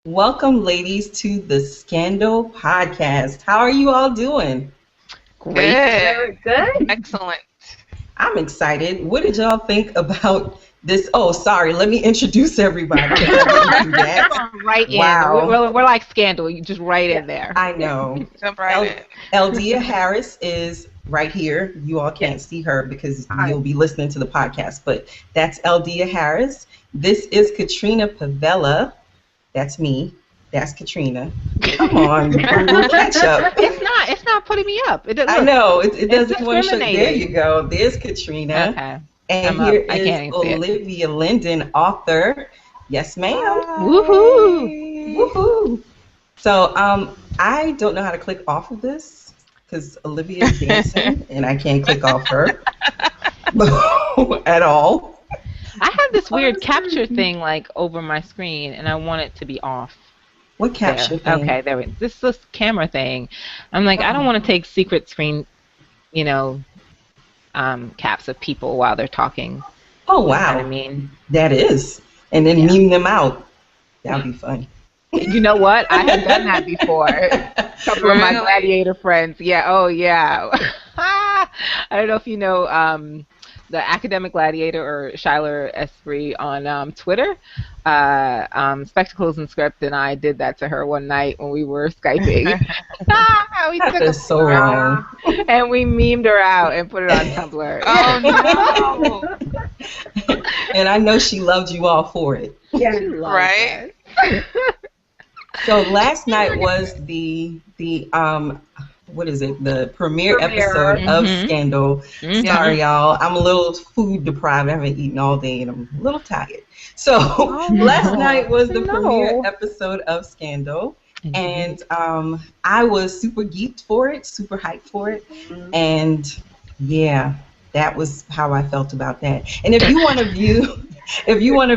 Welcome, ladies, to the Scandal Podcast. How are you all doing? Great. Very good. Excellent. I'm excited. What did y'all think about this? Oh, sorry. Let me introduce everybody. I didn't do that. Right Wow. in. We're like Scandal. You just right in there. I know. Jump right in. Elde'a Harris is right here. You all can't see her because you'll be listening to the podcast, but that's Elde'a Harris. This is Katrina Pavela. That's me. That's Katrina. Come on, Google, catch up. It's not putting me up. I know. It doesn't want to show. There you go. There's Katrina. Okay. And here is Olivia Linden, author. Yes, ma'am. Woohoo! Woohoo! So I don't know how to click off of this because Olivia is dancing and I can't click off her at all. I have this weird capture thing like over my screen, and I want it to be off. What capture thing? Okay, there we go. This camera thing. I'm like, I don't want to take secret screen, caps of people while they're talking. Oh, wow. You know what I mean? That is. And then meme them out. That would be fun. You know what? I have done that before. A couple of my gladiator friends. Yeah, oh yeah. I don't know if you know the academic gladiator or Shyler Esprit on Twitter. Spectacles and Script and I did that to her one night when we were Skyping. That is so wrong. And we memed her out and put it on Tumblr. Oh no! And I know she loved you all for it. Yeah, right. So last night was the what is it? The premiere episode of Scandal. Sorry, y'all. I'm a little food deprived. I haven't eaten all day, and I'm a little tired. So last night was the premiere episode of Scandal, and I was super geeked for it, super hyped for it, and yeah, that was how I felt about that. And if you want to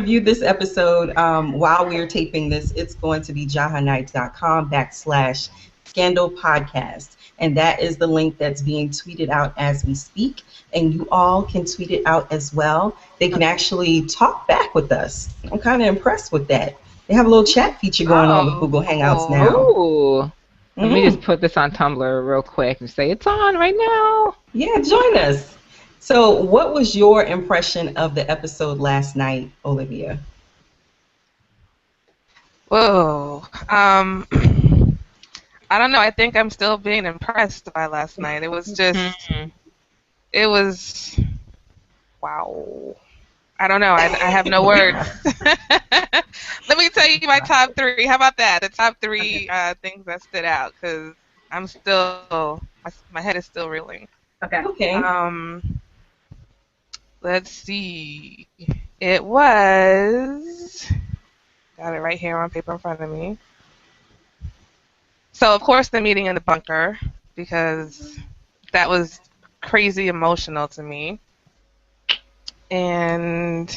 view this episode while we're taping this, it's going to be jahaknight.com/Scandal Podcast. And that is the link that's being tweeted out as we speak. And you all can tweet it out as well. They can actually talk back with us. I'm kind of impressed with that. They have a little chat feature going on with Google Hangouts now. Ooh. Let me just put this on Tumblr real quick and say it's on right now. Yeah, join us. So what was your impression of the episode last night, Olivia? Whoa. I don't know. I think I'm still being impressed by last night. It was just, it was, wow. I don't know. I have no words. Let me tell you my top three. How about that? The top three things that stood out, because I'm still, my head is still reeling. Okay. Let's see. It was, got it right here on paper in front of me. So, of course, the meeting in the bunker, because that was crazy emotional to me. And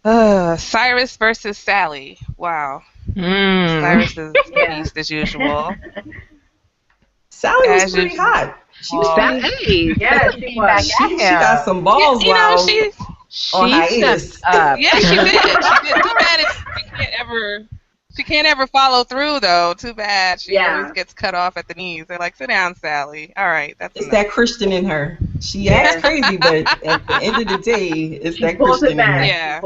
Cyrus versus Sally. Wow. Cyrus is beast as usual. Sally was pretty hot. She was Sally. Yeah, she was. She got some balls while on hiatus. Yeah, she did. Too bad she can't ever follow through, though. Too bad. She always gets cut off at the knees. They're like, sit down, Sally. All right, that's enough. That Christian in her. She acts crazy, but at the end of the day, it's that Christian in her. Yeah.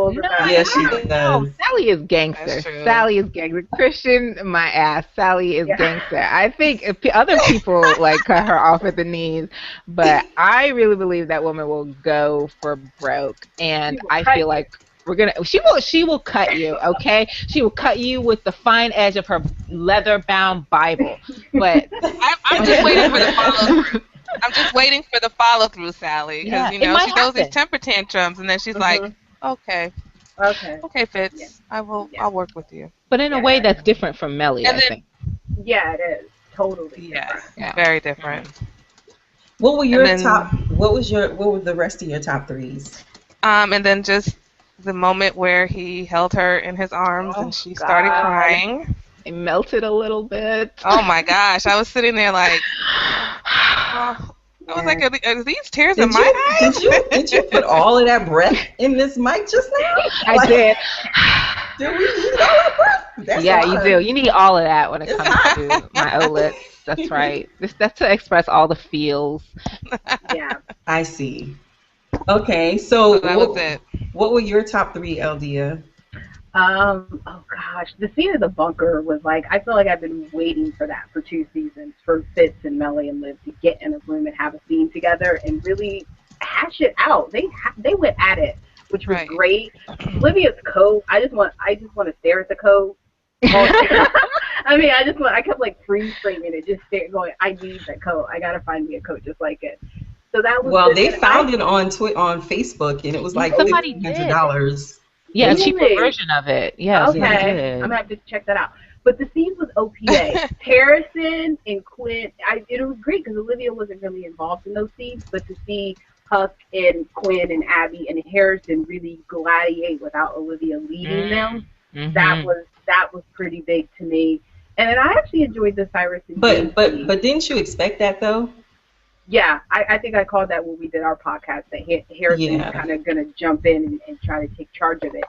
Yeah, she does. No, Sally is gangster. Sally is gangster. Christian, my ass. Sally is gangster. I think if other people like cut her off at the knees, but I really believe that woman will go for broke, and I feel like she will cut you, okay? She will cut you with the fine edge of her leather-bound Bible. But I'm just waiting for the follow-through. I'm just waiting for the follow-through, Sally, because she throws these temper tantrums, and then she's like, okay, Fitz, I'll work with you. But in a way that's different from Melly, I think. Yeah, it is totally different. Yeah, very different. What were your top? What were the rest of your top threes? And then just the moment where he held her in his arms and she started crying. It melted a little bit. Oh my gosh. I was sitting there like, I was like, are these tears in my eyes? Did you put all of that breath in this mic just now? I did. Did we eat all that That's Yeah, you do. You need all of that when it comes to my OLEDs. That's right. That's to express all the feels. Yeah. I see. Okay, so that was it. What were your top three, Elde'a? Oh gosh, the scene of the bunker was like, I feel like I've been waiting for that for 2 seasons for Fitz and Melly and Liv to get in a room and have a scene together and really hash it out. They went at it, which was great. Olivia's coat, I just want to stare at the coat. I mean, I kept like freeze framing it, just going, I need that coat. I gotta find me a coat just like it. So that was well, they found it on Facebook, and it was like $1,500. Yeah, a cheaper version of it. Yeah. Okay, I'm gonna have to check that out. But the scene was OPA. Harrison and Quinn, it was great because Olivia wasn't really involved in those scenes, but to see Huck and Quinn and Abby and Harrison really gladiate without Olivia leading them, that was pretty big to me. And then I actually enjoyed the Cyrus and James scene. But didn't you expect that though? Yeah, I think I called that when we did our podcast, that Harrison is kind of going to jump in and try to take charge of it.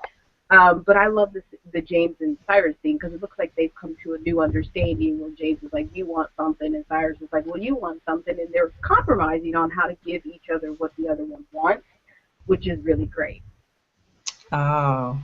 But I love the James and Cyrus thing because it looks like they've come to a new understanding where James is like, you want something, and Cyrus is like, well, you want something, and they're compromising on how to give each other what the other one wants, which is really great. Oh.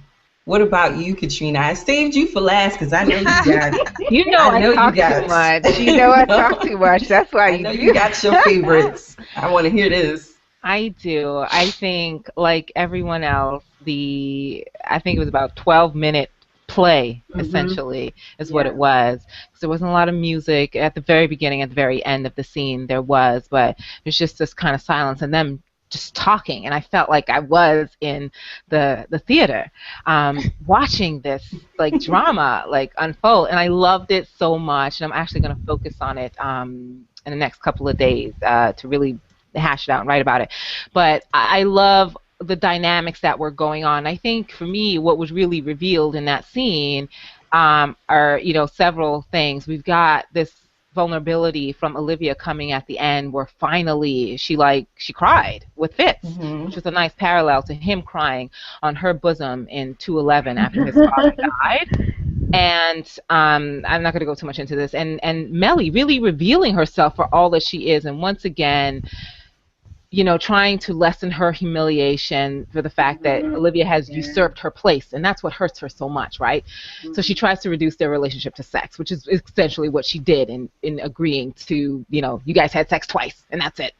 What about you, Katrina? I saved you for last because I know you got. You know I talk too much. You know I talk too much. That's why you got your favorites. I want to hear this. I do. I think, like everyone else, I think it was about 12-minute play, essentially, is what it was. Because there wasn't a lot of music at the very beginning, at the very end of the scene. There was, but there's just this kind of silence, and them just talking, and I felt like I was in the theater watching this like drama like unfold, and I loved it so much, and I'm actually going to focus on it in the next couple of days to really hash it out and write about it. But I love the dynamics that were going on. I think for me what was really revealed in that scene are several things. We've got this vulnerability from Olivia coming at the end where finally she cried with Fitz, which was a nice parallel to him crying on her bosom in 211 after his father died. And I'm not going to go too much into this. And Melly really revealing herself for all that she is, and once again trying to lessen her humiliation for the fact that Olivia has usurped her place, and that's what hurts her so much, right? So she tries to reduce their relationship to sex, which is essentially what she did in agreeing to, you guys had sex twice, and that's it.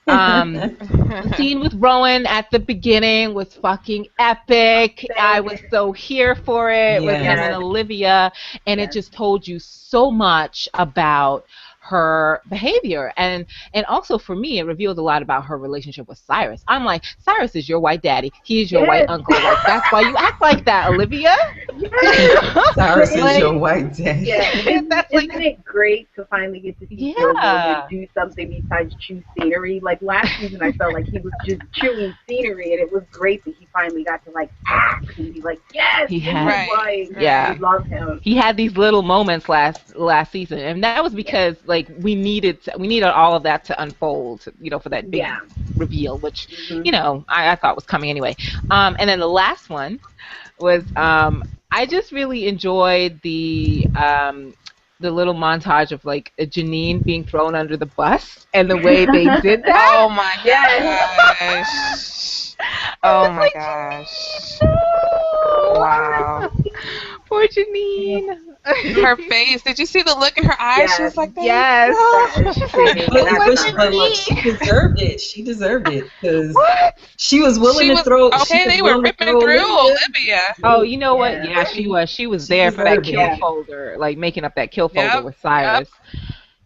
The scene with Rowan at the beginning was fucking epic. I was so here for it with him and Olivia, and it just told you so much about her behavior, and also for me it revealed a lot about her relationship with Cyrus. I'm like, Cyrus is your white daddy, he is your white uncle, like that's why you act like that, Olivia. Cyrus is your white daddy. Isn't it great to finally get to see Rowan do something besides chew scenery? Like last season I felt like he was just chewing scenery, and it was great that he finally got to like act and be like, yes, I love him. He had these little moments last season, and that was because like we needed all of that to unfold, for that big reveal, which I thought was coming anyway. And then the last one was I just really enjoyed the little montage of like Janine being thrown under the bus and the way they did that. Oh my gosh! Oh my gosh! Wow! Poor Janine. Her face. Did you see the look in her eyes? She was like, yes. But look, she deserved it. She deserved it because she was willing to throw. Okay, they were ripping through Olivia. Oh, you know what? Yeah, she was. She was there for that kill folder, like making up that kill folder with Cyrus.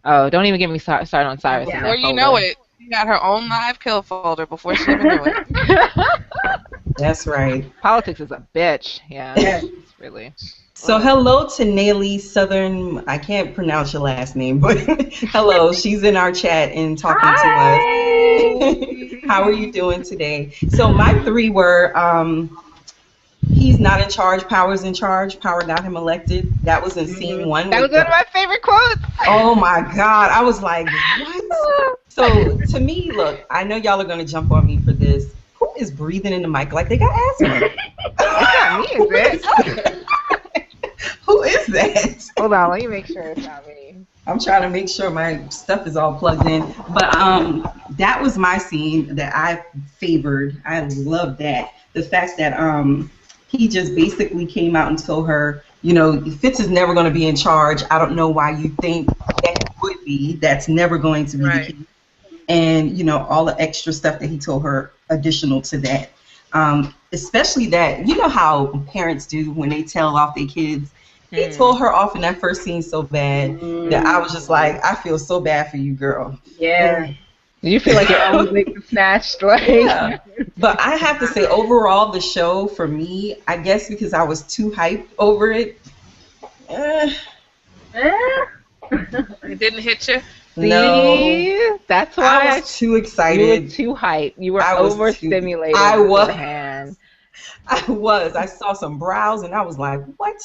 Oh, don't even get me started on Cyrus. Before you know it, she got her own live kill folder before she even knew it. That's right. Politics is a bitch. Yeah. It's really. So hello to Nelly Southern. I can't pronounce your last name, but hello. She's in our chat and talking to us. How are you doing today? So my three were he's not in charge, Power's in charge, Power got him elected. That was in scene 1. That was one of my favorite quotes. Oh my God. I was like, what? So to me, look, I know y'all are going to jump on me for this. Who is breathing in the mic like they got asthma? It's not me, is it? that. Hold on, let me make sure it's not me. I'm trying to make sure my stuff is all plugged in. But that was my scene that I favored. I love that. The fact that he just basically came out and told her, you know, Fitz is never going to be in charge. I don't know why you think that he would be. That's never going to be the case. And, you know, all the extra stuff that he told her additional to that. Especially that, you know how parents do when they tell off their kids. He told her off in that first scene so bad that I was just like, I feel so bad for you, girl. Yeah. Do you feel like your own leg was snatched? Like, yeah. But I have to say, overall, the show, for me, I guess because I was too hyped over it. It didn't hit you? No. That's why I was too excited. You were too hyped. You were overstimulated. I was. Beforehand. I was. I saw some brows and I was like, what?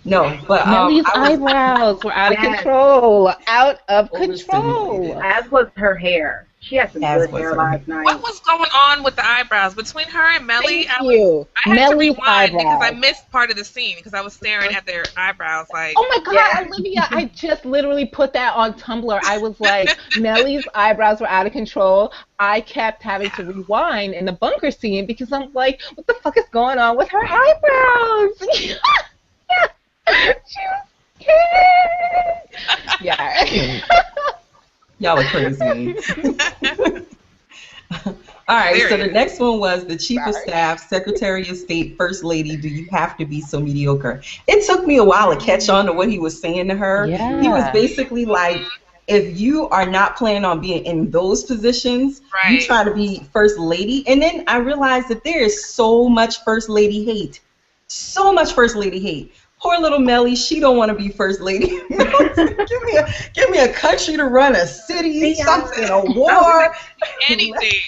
No, but Millie's eyebrows were out of control. Out of control. As was her hair. She had some good hair last night. What was going on with the eyebrows between her and Mellie? I had Mellie's to rewind eyebrows. because I missed part of the scene because I was staring at their eyebrows like. Oh my God, Olivia! I just literally put that on Tumblr. I was like, Mellie's eyebrows were out of control. I kept having to rewind in the bunker scene because I'm like, what the fuck is going on with her eyebrows? She was kidding. Yeah. Y'all are crazy. All right, so the next one was the Chief of Staff, Secretary of State, First Lady, do you have to be so mediocre? It took me a while to catch on to what he was saying to her. Yeah. He was basically like, if you are not planning on being in those positions, you try to be First Lady. And then I realized that there is so much First Lady hate. So much First Lady hate. Poor little Mellie, she don't want to be First Lady. give me a country to run, a city, something, a war. Anything.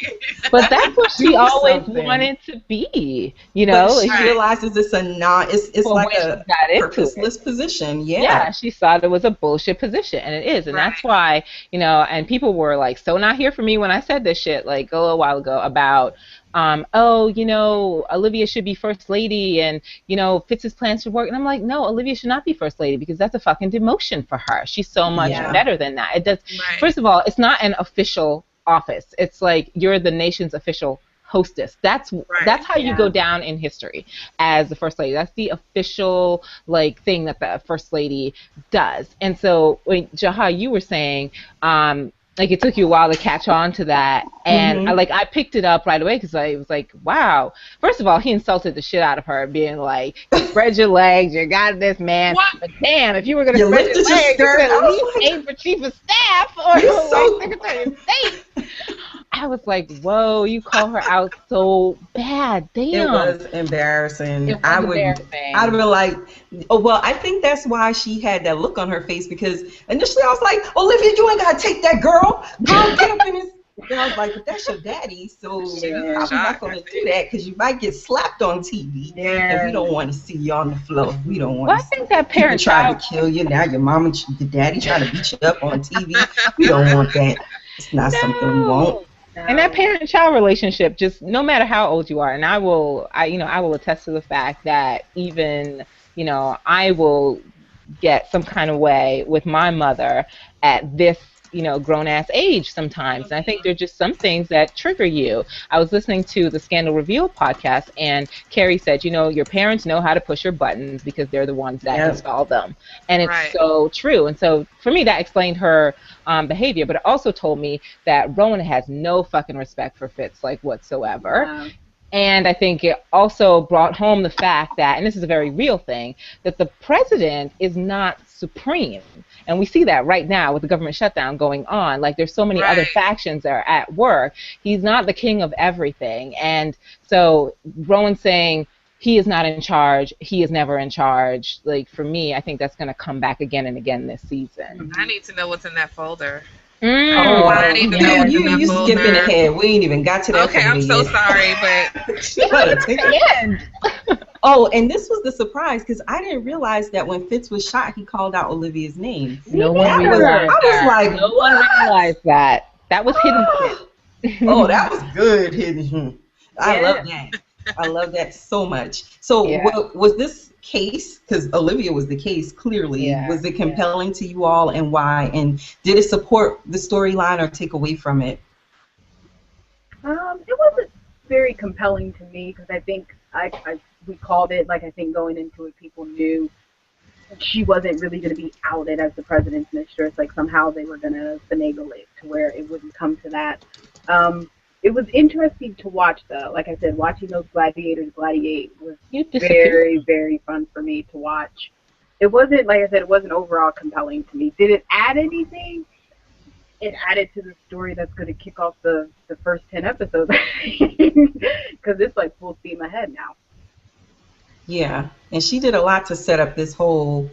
But that's what she always wanted to be, you know. But she realizes it's it's like a purposeless position. Yeah, she thought it was a bullshit position, and it is. And that's why, you know, and people were like so not here for me when I said this shit like a little while ago about oh, you know, Olivia should be First Lady and, you know, Fitz's plans should work. And I'm like, no, Olivia should not be First Lady because that's a fucking demotion for her. She's so much better than that. It does. First of all, it's not an official office. It's like you're the nation's official hostess. That's how you go down in history as the First Lady. That's the official like thing that the First Lady does. And so, Jaha, you were saying, like it took you a while to catch on to that, and I picked it up right away because I was like, wow. First of all, he insulted the shit out of her, being like, spread your legs, you got this, man. What? But damn, if you were gonna spread your legs, you could at least aim for Chief of Staff or Secretary of State. I was like, whoa, you call her out so bad. Damn. It was embarrassing. I'd be like, oh, well, I think that's why she had that look on her face because initially I was like, Olivia, you ain't got to take that girl. Girl, get up in his... And I was like, but that's your daddy, so you're probably not going to do that because you might get slapped on TV. And we don't want to see you on the floor. We don't want to I think that parent tried to kill you. Now your mama, your daddy trying to beat you up on TV. We don't want that. It's not something we want. And that parent-child relationship, just no matter how old you are, and I will attest to the fact that even, you know, I will get some kind of way with my mother at this, you know, grown-ass age sometimes. And I think there are just some things that trigger you. I was listening to the Scandal Reveal podcast, and Carrie said, you know, your parents know how to push your buttons because they're the ones that install them. And it's so true. And so for me, that explained her behavior. But it also told me that Rowan has no fucking respect for Fitz, like, whatsoever. Wow. And I think it also brought home the fact that, and this is a very real thing, that the president is not supreme. And we see that right now with the government shutdown going on. Like, there's so many other factions that are at work. He's not the king of everything. And so Rowan saying he is not in charge, he is never in charge, like, for me, I think that's going to come back again and again this season. I need to know what's in that folder. Oh, I need to know you skipping ahead. We ain't even got to that. Okay, I'm so sorry, but... Oh, and this was the surprise because I didn't realize that when Fitz was shot, he called out Olivia's name. No one realized that. I was like, no one realized that. That was hidden. Oh, that was good hidden. I love that. I love that so much. So what was this case, because Olivia was the case clearly, was it compelling to you all, and why? And did it support the storyline or take away from it? It wasn't very compelling to me because I think we called it, like, I think going into it, people knew she wasn't really going to be outed as the president's mistress. Like, somehow they were going to finagle it to where it wouldn't come to that. It was interesting to watch, though. Like I said, watching those gladiators gladiate was very, very fun for me to watch. It wasn't, like I said, it wasn't overall compelling to me. Did it add anything? It added to the story that's going to kick off the first 10 episodes. Because it's like full steam ahead now. Yeah, and she did a lot to set up this whole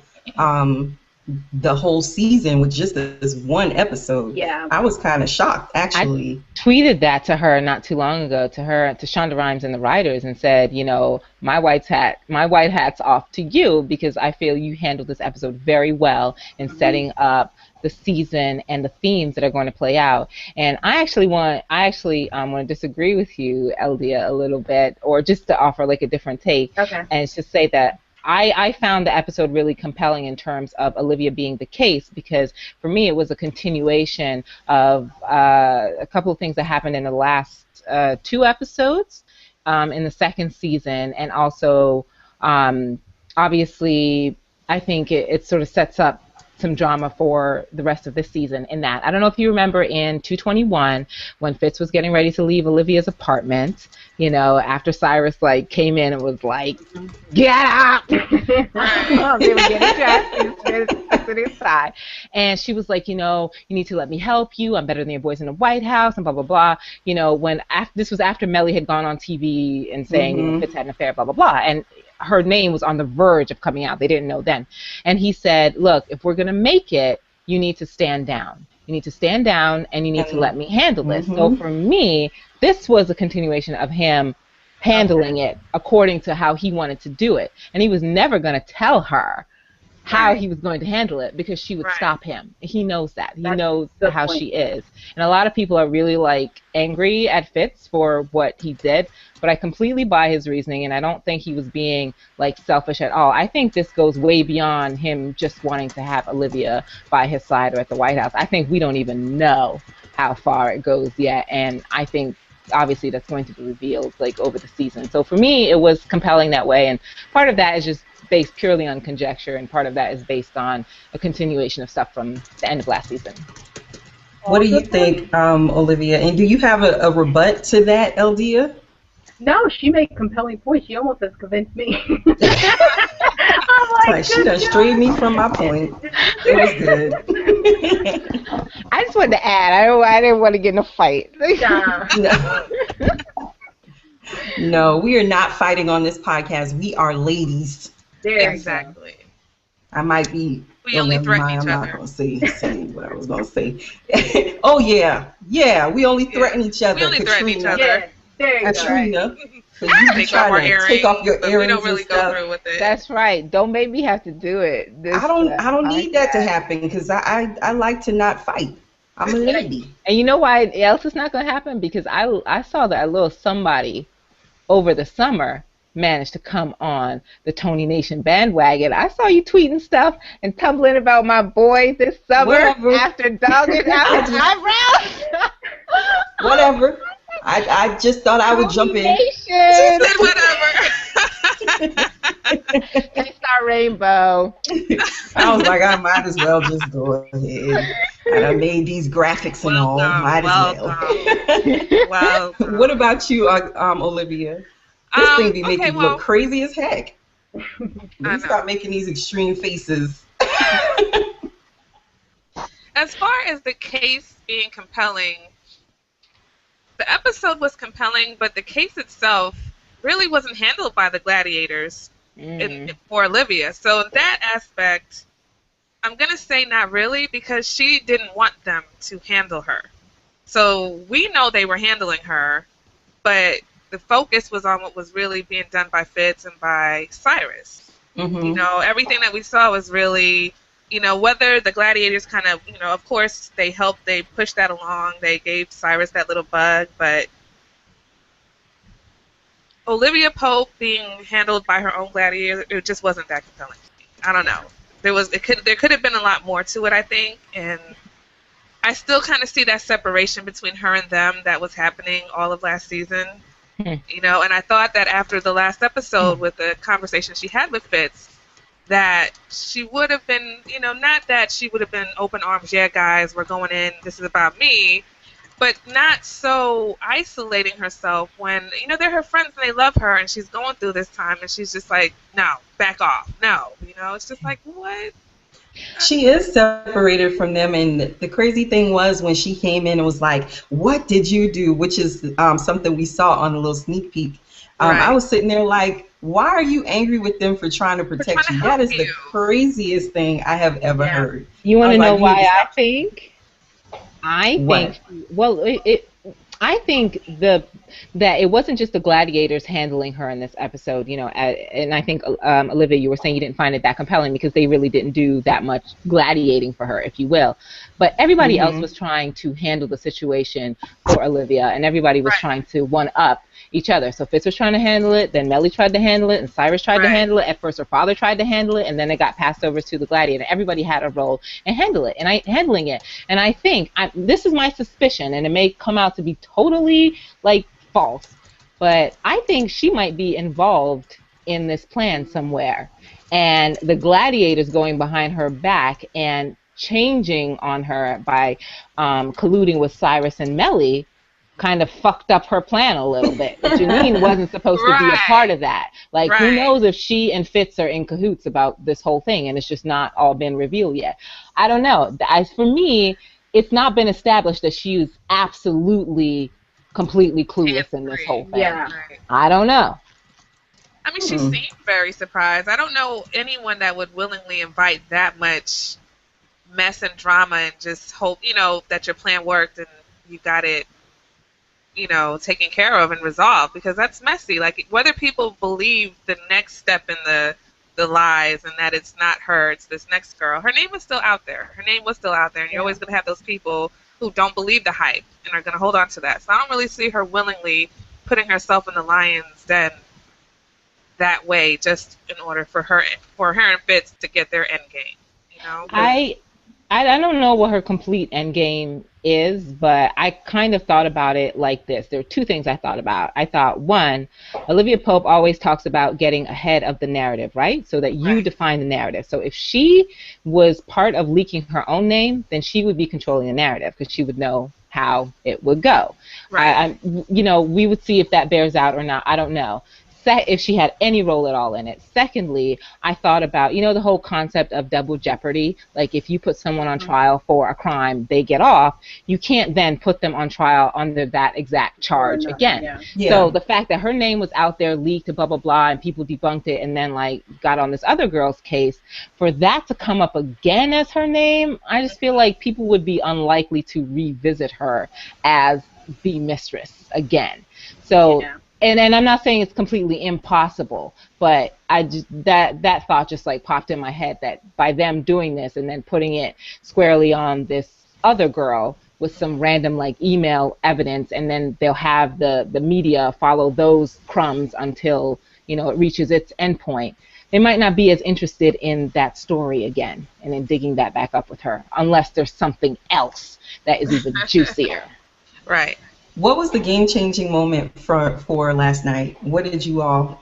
the whole season with just this one episode. Yeah, I was kind of shocked, actually. I tweeted that to her not too long ago, to Shonda Rhimes and the writers, and said, you know, my white hat's off to you, because I feel you handled this episode very well in setting up the season and the themes that are going to play out. And I actually want to disagree with you, Elde'a, a little bit, or just to offer like a different take. Okay. And just say that I found the episode really compelling in terms of Olivia being the case, because for me it was a continuation of a couple of things that happened in the last 2 episodes in the second season, and also obviously I think it sort of sets up some drama for the rest of this season in that. I don't know if you remember in 221 when Fitz was getting ready to leave Olivia's apartment, you know, after Cyrus like came in and was like, get up! They were getting dressed to the side. And she was like, you know, you need to let me help you. I'm better than your boys in the White House and blah, blah, blah. You know, this was after Melly had gone on TV and saying, you know, Fitz had an affair, blah, blah, blah. And her name was on the verge of coming out. They didn't know then. And he said, look, if we're going to make it, you need to stand down. You need to stand down and you need to let me handle this. So for me, this was a continuation of him handling it according to how he wanted to do it. And he was never going to tell her how he was going to handle it, because she would stop him. He knows that. He knows how she is. And a lot of people are really like angry at Fitz for what he did, but I completely buy his reasoning, and I don't think he was being like selfish at all. I think this goes way beyond him just wanting to have Olivia by his side or at the White House. I think we don't even know how far it goes yet, and I think obviously that's going to be revealed like over the season. So for me, it was compelling that way, and part of that is just based purely on conjecture, and part of that is based on a continuation of stuff from the end of last season. What do you think, Olivia? And do you have a rebut to that, Elde'a? No, she made compelling points. She almost has convinced me. I'm like, she done strayed me from my point. It was good. I just wanted to add, I didn't want to get in a fight. No, we are not fighting on this podcast. We are ladies. Exactly. I might be. We only threaten each other. I'm not going to say what I was going to say. Oh, yeah. Yeah, we only threaten each other. We only threaten each other. Yeah, Katrina. You be trying to take off your earrings. We don't really go through with it. That's right. Don't make me have to do it. I don't need that to happen, because I like to not fight. I'm a lady. And you know why else it's not going to happen? Because I saw that a little somebody over the summer managed to come on the Tony Nation bandwagon. I saw you tweeting stuff and tumbling about my boy this summer after dogging out his eyebrows. Whatever. I just thought I would jump in. She said whatever. K-Star Rainbow. I was like, I might as well just go ahead. And I made these graphics and all. Might as well. What about you, Olivia? This thing be making you look crazy as heck. You start making these extreme faces. As far as the case being compelling, the episode was compelling, but the case itself really wasn't handled by the gladiators for Olivia. So in that aspect, I'm going to say not really, because she didn't want them to handle her. So we know they were handling her, but the focus was on what was really being done by Fitz and by Cyrus. You know, everything that we saw was really, you know, whether the gladiators kind of, you know, of course they helped, they pushed that along, they gave Cyrus that little bug, but Olivia Pope being handled by her own gladiator, it just wasn't that compelling to me. I don't know. There could have been a lot more to it, I think, and I still kind of see that separation between her and them that was happening all of last season. You know, and I thought that after the last episode with the conversation she had with Fitz, that she would have been, you know, not that she would have been open arms, yeah, guys, we're going in, this is about me, but not so isolating herself when, you know, they're her friends and they love her and she's going through this time and she's just like, no, back off, no, you know, it's just like, what? She is separated from them, and the crazy thing was when she came in and was like, "What did you do?" Which is something we saw on a little sneak peek. I was sitting there like, "Why are you angry with them for trying to protect you?" That is the craziest thing I have ever heard. You want to know why I think? I think, well, I think that it wasn't just the gladiators handling her in this episode, you know, and I think, Olivia, you were saying you didn't find it that compelling because they really didn't do that much gladiating for her, if you will. But everybody else was trying to handle the situation for Olivia, and everybody was trying to one-up each other. So Fitz was trying to handle it, then Melly tried to handle it, and Cyrus tried to handle it. At first her father tried to handle it, and then it got passed over to the gladiator. Everybody had a role in handling it. And I think, this is my suspicion, and it may come out to be totally, like, false, but I think she might be involved in this plan somewhere. And the gladiators going behind her back and changing on her by colluding with Cyrus and Melly kind of fucked up her plan a little bit. Janine wasn't supposed to be a part of that. Like, who knows if she and Fitz are in cahoots about this whole thing, and it's just not all been revealed yet. I don't know. For me, it's not been established that she was absolutely, completely clueless in this whole thing. Yeah. I don't know. I mean, she seemed very surprised. I don't know anyone that would willingly invite that much mess and drama and just hope, you know, that your plan worked and you got it, you know, taken care of and resolved, because that's messy. Like, whether people believe the next step in the lies and that it's not her, it's this next girl, her name was still out there. Her name was still out there, and you're always going to have those people who don't believe the hype and are going to hold on to that. So I don't really see her willingly putting herself in the lion's den that way just in order for her and Fitz to get their end game. You know? I don't know what her complete end game is, but I kind of thought about it like this. There are two things I thought about. I thought, one, Olivia Pope always talks about getting ahead of the narrative, right? So that you define the narrative. So if she was part of leaking her own name, then she would be controlling the narrative because she would know how it would go. You know, we would see if that bears out or not. I don't know. If she had any role at all in it. Secondly, I thought about, you know, the whole concept of double jeopardy. Like, if you put someone on trial for a crime, they get off, you can't then put them on trial under that exact charge again. So the fact that her name was out there, leaked, blah, blah, blah, and people debunked it and then, like, got on this other girl's case, for that to come up again as her name, I just feel like people would be unlikely to revisit her as the mistress again. So... And I'm not saying it's completely impossible, but I just that thought just like popped in my head that by them doing this and then putting it squarely on this other girl with some random like email evidence, and then they'll have the media follow those crumbs until, you know, it reaches its endpoint. They might not be as interested in that story again and in digging that back up with her, unless there's something else that is even juicier. Right. What was the game-changing moment for last night? What did you all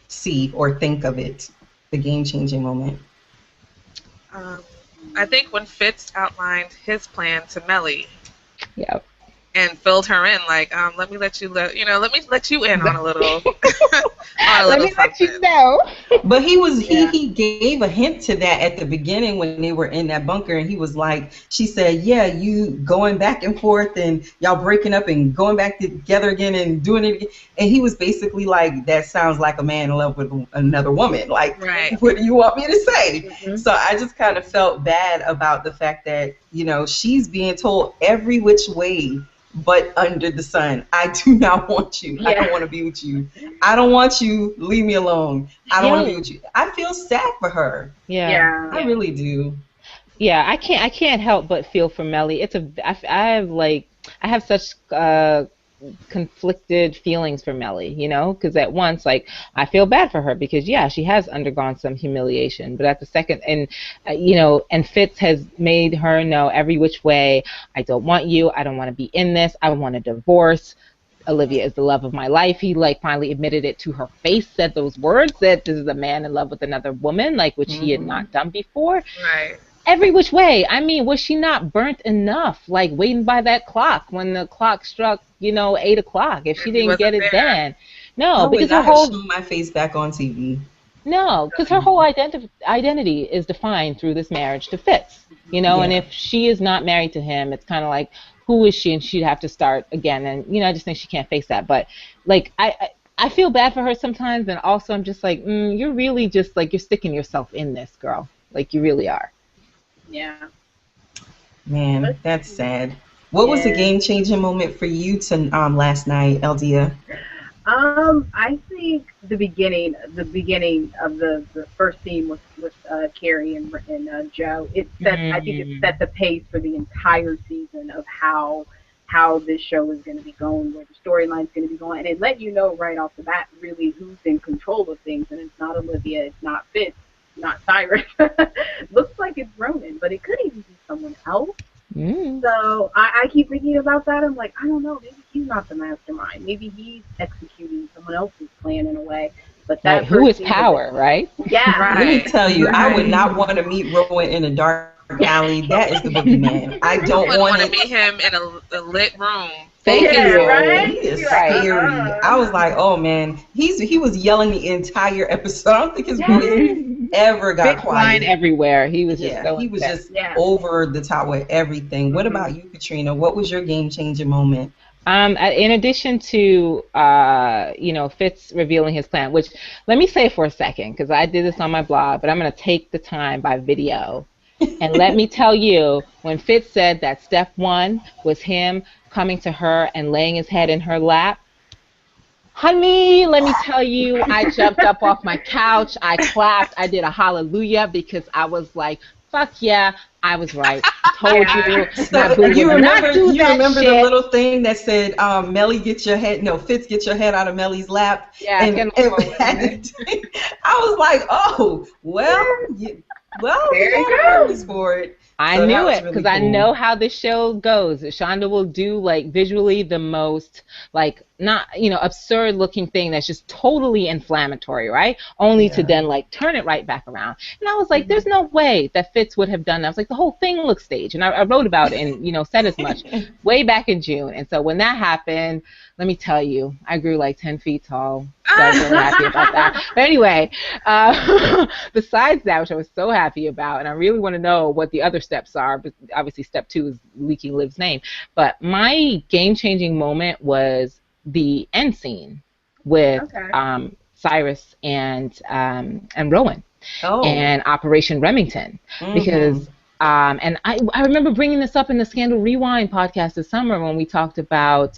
see or think of it, the game-changing moment? I think when Fitz outlined his plan to Melly. Yep. And filled her in, like, let me let you in on a little, let me let you know. But he gave a hint to that at the beginning when they were in that bunker, and he was like, she said, yeah, you going back and forth and y'all breaking up and going back together again and doing it again. And he was basically like, that sounds like a man in love with another woman. Like, what do you want me to say? So I just kind of felt bad about the fact that, you know, she's being told every which way but under the sun. I do not want you. I don't want to be with you. I don't want you. Leave me alone. I don't want to be with you. I feel sad for her. I really do. Yeah, I can't help but feel for Melly. I have such conflicted feelings for Melly, you know, because at once, like, I feel bad for her because, yeah, she has undergone some humiliation, but at the second, and, you know, and Fitz has made her know every which way, I don't want you, I don't want to be in this, I want a divorce. Olivia is the love of my life. He, like, finally admitted it to her face, said those words, that this is a man in love with another woman, like, which he had not done before. Right. Every which way. I mean, was she not burnt enough, like, waiting by that clock when the clock struck, you know, 8 o'clock? If she didn't get it then. No, because her whole... show my face back on TV. No, because her whole identity is defined through this marriage to Fitz, you know, and if she is not married to him, it's kind of like, who is she? And she'd have to start again. And, you know, I just think she can't face that. But, like, I feel bad for her sometimes, and also I'm just like, you're really just, like, you're sticking yourself in this, girl. Like, you really are. Yeah. Man, that's sad. What was the game-changing moment for you last night, Elde'a? I think the beginning of the first scene with Carrie and Joe. I think it set the pace for the entire season of how this show is going to be going, where the storyline is going to be going, and it let you know right off the bat really who's in control of things, and it's not Olivia, it's not Fitz, not Cyrus. Looks like it's Ronan, but it could even be someone else. So I keep thinking about that. I'm like, I don't know, maybe he's not the mastermind. Maybe he's executing someone else's plan in a way. But that who is power, right? Yeah. Right. Let me tell you, I would not want to meet Rowan in a dark alley. That is the boogeyman. I don't want to meet him in a lit room. Thank you. Right? He is scary. I was like, oh man, he was yelling the entire episode. I don't think his voice ever got quiet. Line everywhere. He was just so he was intense. just over the top with everything. What about you, Katrina? What was your game-changing moment? In addition to, you know, Fitz revealing his plan, which, let me say for a second, because I did this on my blog, but I'm going to take the time by video. And let me tell you, when Fitz said that step one was him coming to her and laying his head in her lap, honey, let me tell you, I jumped up off my couch, I clapped, I did a hallelujah, because I was like, fuck yeah, I was right. I told you, my boo you would remember, not do you that remember shit. the little thing that said, Fitz, get your head out of Melly's lap. Yeah, and I was like, oh, well, there you go. For it. I knew it because I know how this show goes. Shonda will do, like, visually the most, like, not, you know, absurd looking thing that's just totally inflammatory, right? Only to then, like, turn it right back around. And I was like, there's no way that Fitz would have done that. I was like, the whole thing looks staged. And I wrote about it and, you know, said as much way back in June. And so when that happened, let me tell you, I grew like 10 feet tall. So I was really happy about that. But anyway, besides that, which I was so happy about, and I really want to know what the other steps are, but obviously step 2 is leaking Liv's name. But my game-changing moment was the end scene with Cyrus and Rowan and Operation Remington. Because and I remember bringing this up in the Scandal Rewind podcast this summer when we talked about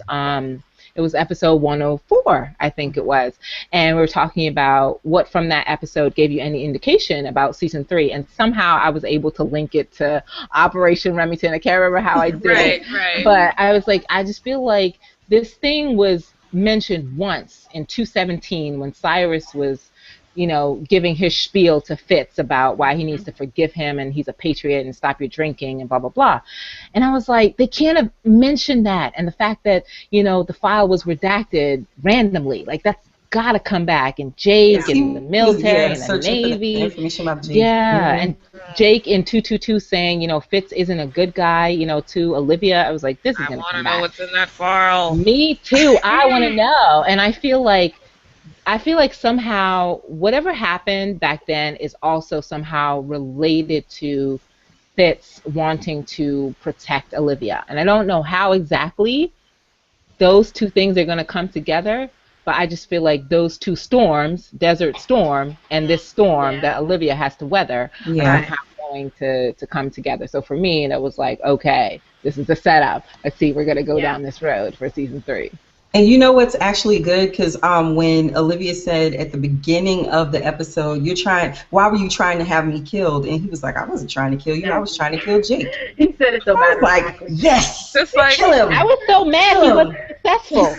it was episode 104, I think it was, and we were talking about what from that episode gave you any indication about season 3, and somehow I was able to link it to Operation Remington. I can't remember how I did it, but I was like, I just feel like this thing was mentioned once in 217 when Cyrus was, you know, giving his spiel to Fitz about why he needs to forgive him and he's a patriot and stop your drinking and blah, blah, blah. And I was like, they can't have mentioned that. And the fact that, you know, the file was redacted randomly, like, that's got to come back. And Jake and the military and the Navy. Information about Jake. And Jake in 222 saying, you know, Fitz isn't a good guy, you know, to Olivia. I was like, this is going to come back. I want to know what's in that file. Me too. I want to know. And I feel like somehow whatever happened back then is also somehow related to Fitz wanting to protect Olivia. And I don't know how exactly those two things are going to come together, but I just feel like those two storms, Desert Storm and this storm that Olivia has to weather, are somehow going to come together. So for me, it was like, okay, this is the setup. Let's see, we're going to go down this road for season 3. And you know what's actually good? Because when Olivia said at the beginning of the episode, why were you trying to have me killed? And he was like, I wasn't trying to kill you. I was trying to kill Jake. He said it so bad. Like, yes, just like, kill him. I was so mad he wasn't successful.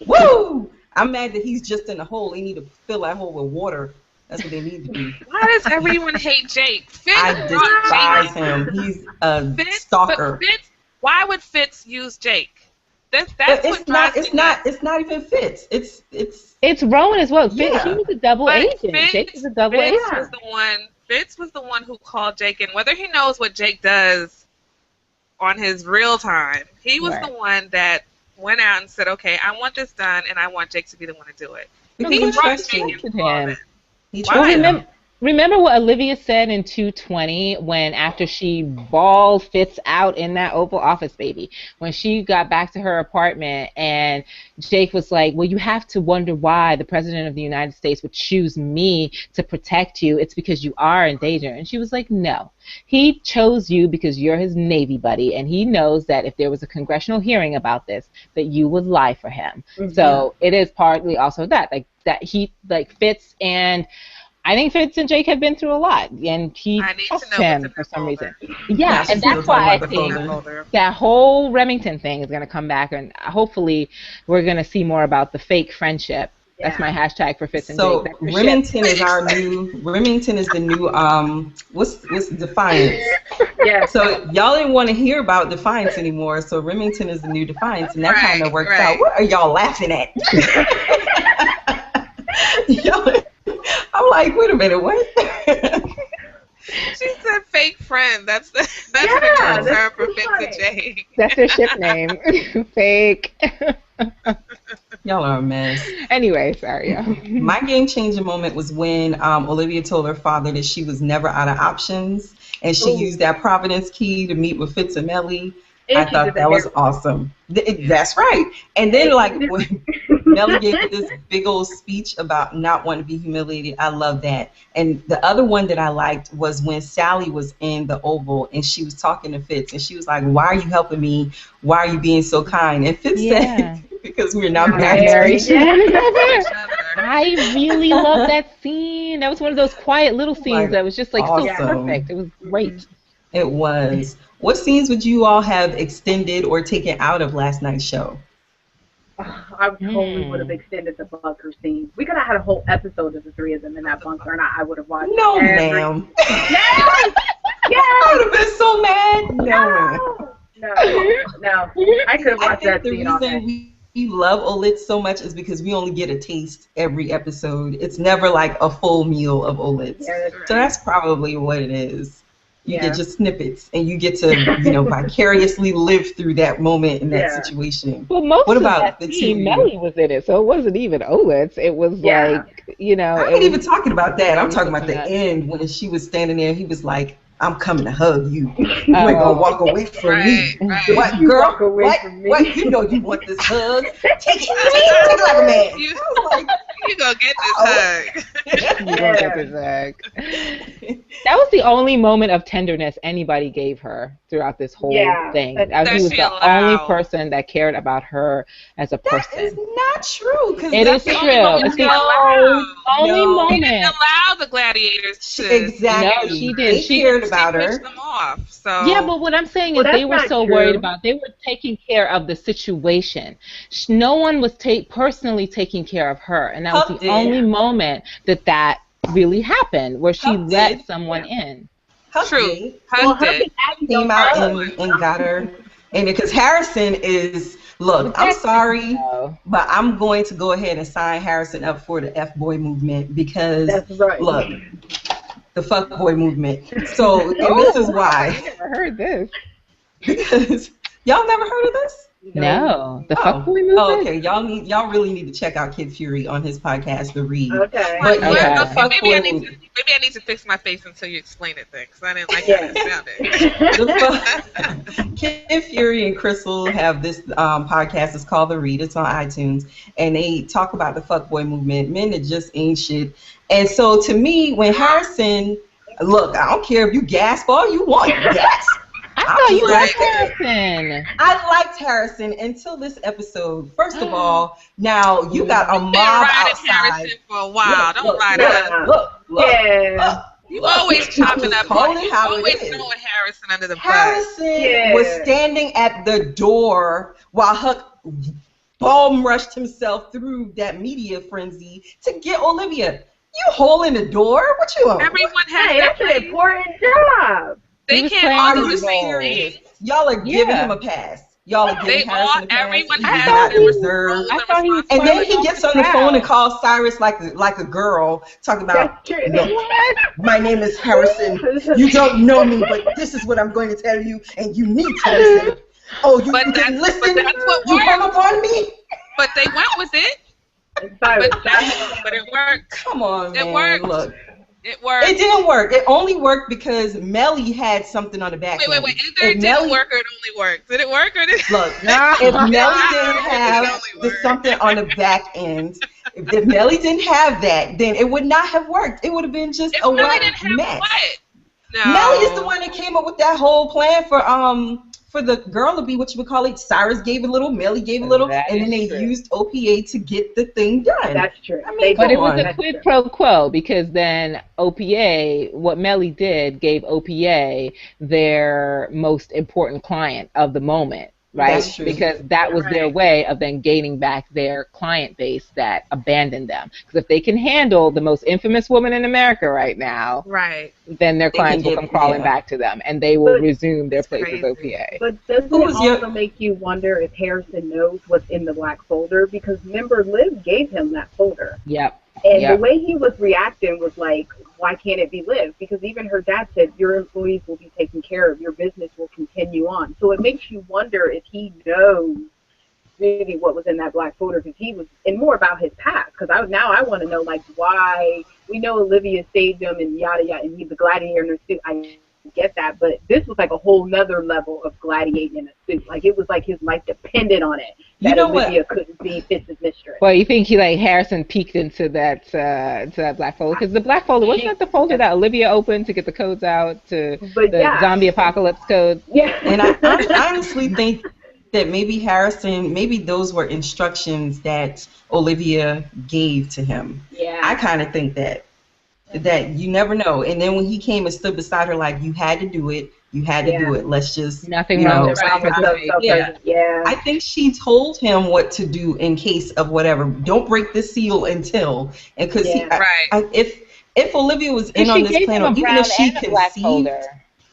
Woo! I'm mad that he's just in a hole. They need to fill that hole with water. That's what they need to do. Why does everyone hate Jake? Fitz I despise him. He's a stalker. But Fitz, why would Fitz use Jake? That's but what drives me nuts. It's not even Fitz. It's Rowan as well. Yeah. He was a double agent. Jake was a double agent. Fitz was the one who called Jake in. Whether he knows what Jake does on his real time, he was the one that went out and said, "Okay, I want this done, and I want Jake to be the one to do it." He trusted him. Why? Remember what Olivia said in 220 when after she bawled Fitz out in that Oval Office, baby, when she got back to her apartment and Jake was like, well, you have to wonder why the President of the United States would choose me to protect you. It's because you are in danger. And she was like, no. He chose you because you're his Navy buddy, and he knows that if there was a congressional hearing about this, that you would lie for him. Mm-hmm. So it is partly also that he Fitz and I think Fitz and Jake have been through a lot, and he trusts him for some reason. Yeah, and that's why I think that whole Remington thing is going to come back, and hopefully we're going to see more about the fake friendship. Yeah. That's my hashtag for Fitz and Jake. So Remington is the new what's Defiance? Yeah. So y'all didn't want to hear about Defiance anymore, so Remington is the new Defiance, and that kind of works out. What are y'all laughing at? I'm like, wait a minute, what? She said fake friend. That's the term for Fitz and Jake. That's their ship name. Fake. Y'all are a mess. Anyway, sorry, y'all. My game-changing moment was when Olivia told her father that she was never out of options, and she used that Providence key to meet with Fitz and Melly. I thought that was awesome. That's right. And then, when Melly gave this big old speech about not wanting to be humiliated, I love that. And the other one that I liked was when Sally was in the Oval and she was talking to Fitz, and she was like, why are you helping me? Why are you being so kind? And Fitz said, because we're not married. I really love that scene. That was one of those quiet little scenes that was just awesome. So perfect. It was great. It was. What scenes would you all have extended or taken out of last night's show? I totally would have extended the bunker scene. We could have had a whole episode of the three of them in that bunker, and I would have watched. No, ma'am. Yes! I would have been so mad. No. I could have watched that scene all day. We love Olitz so much is because we only get a taste every episode. It's never like a full meal of Olitz. Yeah, so that's probably what it is. You get just snippets, and you get to, vicariously live through that moment in that situation. Well, most of that scene, Melly was in it, so it wasn't even Olitz. It was I ain't even talking about that. I'm talking about the end when she was standing there. He was like, I'm coming to hug you. You ain't gonna walk away from me. Right. What, girl? What? You know you want this hug. Take it like a man. You gonna get this hug. You gonna get this hug. That was the only moment of tenderness anybody gave her throughout this whole thing. He was the only person that cared about her as a person. That is not true. It is true. It's the only moment. She didn't allow the gladiators to. Exactly. No, she did. She cared about her. Them off, so. Yeah, but what I'm saying is they were so worried about. They were taking care of the situation. No one was personally taking care of her, and that was the only moment that really happened, where she let someone in. True. Huck came out and got her, and because Harrison is. Look, I'm sorry, but I'm going to go ahead and sign Harrison up for the F-boy movement because, look, the fuckboy movement. So, and this is why. I never heard this. Because y'all never heard of this? No, the fuckboy movement. Oh, okay. Y'all really need to check out Kid Fury on his podcast, The Read. Okay. But maybe I need to fix my face until you explain it then, because I didn't like how it sounded. Kid Fury and Crystal have this podcast. It's called The Read. It's on iTunes, and they talk about the fuckboy movement, men that just ain't shit. And so, to me, when Harrison, look, I don't care if you gasp all you want, gasp. I thought you liked Harrison. I liked Harrison until this episode. First of all, now you got a mob outside. Harrison for a while. Don't lie to us. Look. You always chopping up. You always throwing Harrison under the bus. Harrison was standing at the door while Huck bomb rushed himself through that media frenzy to get Olivia. You hole in the door? What you on? Everyone has Hey, that's an important job. They can't all do the same thing. Y'all are giving him a pass. Y'all are giving Harrison a pass. Everyone He has does not their deserve. I thought he was and then he gets on the phone and calls Cyrus like a girl, talking about, my name is Harrison. You don't know me, but this is what I'm going to tell you, and you need to listen. Oh, you didn't listen? But that's what you hung up on me? But they went with it. But it worked. Come on, man. It worked. Look. It worked. It didn't work. It only worked because Melly had something on the back end. Wait. Either it didn't work or it only worked. Did it work or did it? Look, if Melly didn't have something on the back end, if Melly didn't have that, then it would not have worked. It would have been just a whack mess. No. Melly is the one that came up with that whole plan for the girl to be what you would call it. Cyrus gave a little, Melly gave a little, and then they used OPA to get the thing done. That's true. I mean, but it was a quid pro quo, because then OPA, what Melly did, gave OPA their most important client of the moment. Right? That's true. Because that was their way of then gaining back their client base that abandoned them. Because if they can handle the most infamous woman in America right now, then their clients will come crawling back to them, and they will resume their place with OPA. But doesn't it also make you wonder if Harrison knows what's in the black folder? Because remember, Liv gave him that folder. Yep. And the way he was reacting was like, why can't it be Liv? Because even her dad said, your employees will be taken care of, your business will continue on. So it makes you wonder if he knows really what was in that black folder, because he was, and more about his past. Because I want to know, like, why. We know Olivia saved him and yada yada, and he's the gladiator in her suit. I get that, but this was like a whole nother level of gladiating in a suit. Like, it was like his life depended on it. That Olivia couldn't be Fitz's mistress. Well, you think Harrison peeked into that black folder? Because the black folder, wasn't that the folder that Olivia opened to get the codes out, to the zombie apocalypse codes? Yeah. And I honestly think that maybe those were instructions that Olivia gave to him. Yeah. I kind of think that you never know. And then when he came and stood beside her, like, you had to do it. You had to do it. Let's just, nothing wrong with I think she told him what to do in case of whatever. Don't break the seal until, and because if Olivia was in on this plan, or even if she conceived,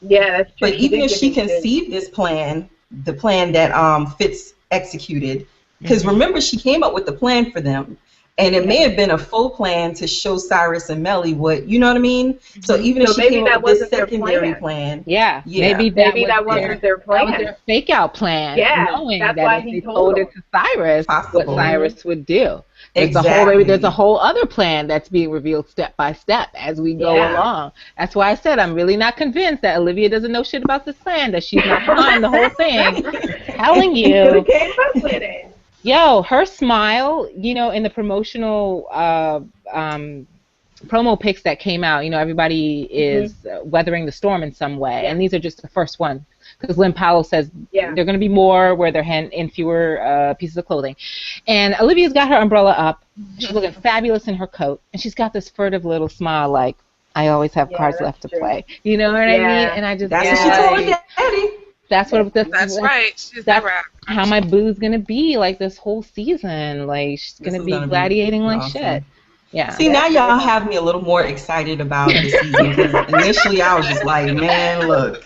that's true. But even if she conceived this plan, the plan that Fitz executed, because remember, she came up with the plan for them. And it may have been a full plan to show Cyrus and Melly what, you know what I mean? So even if she came up with this secondary plan. Maybe that wasn't their plan. That was their fake out plan. Knowing that if they told it to Cyrus, what Cyrus would do. There's a whole other plan that's being revealed step by step as we go along. That's why I said I'm really not convinced that Olivia doesn't know shit about this plan, that she's not behind the whole thing. Telling you. Came up with it. Yo, her smile, in the promotional promo pics that came out, everybody is weathering the storm in some way. And these are just the first one. Because Lynn Powell says they're going to be more where they're in fewer pieces of clothing. And Olivia's got her umbrella up. She's looking fabulous in her coat. And she's got this furtive little smile like, I always have cards left to play. You know what I mean? And I just... That's what she told her daddy. That's right. She's never how my boo's gonna be like this whole season. Like, she's gonna be gladiating like awesome. Shit. Yeah. See, now y'all have me a little more excited about the season. Because initially I was just like, man, look,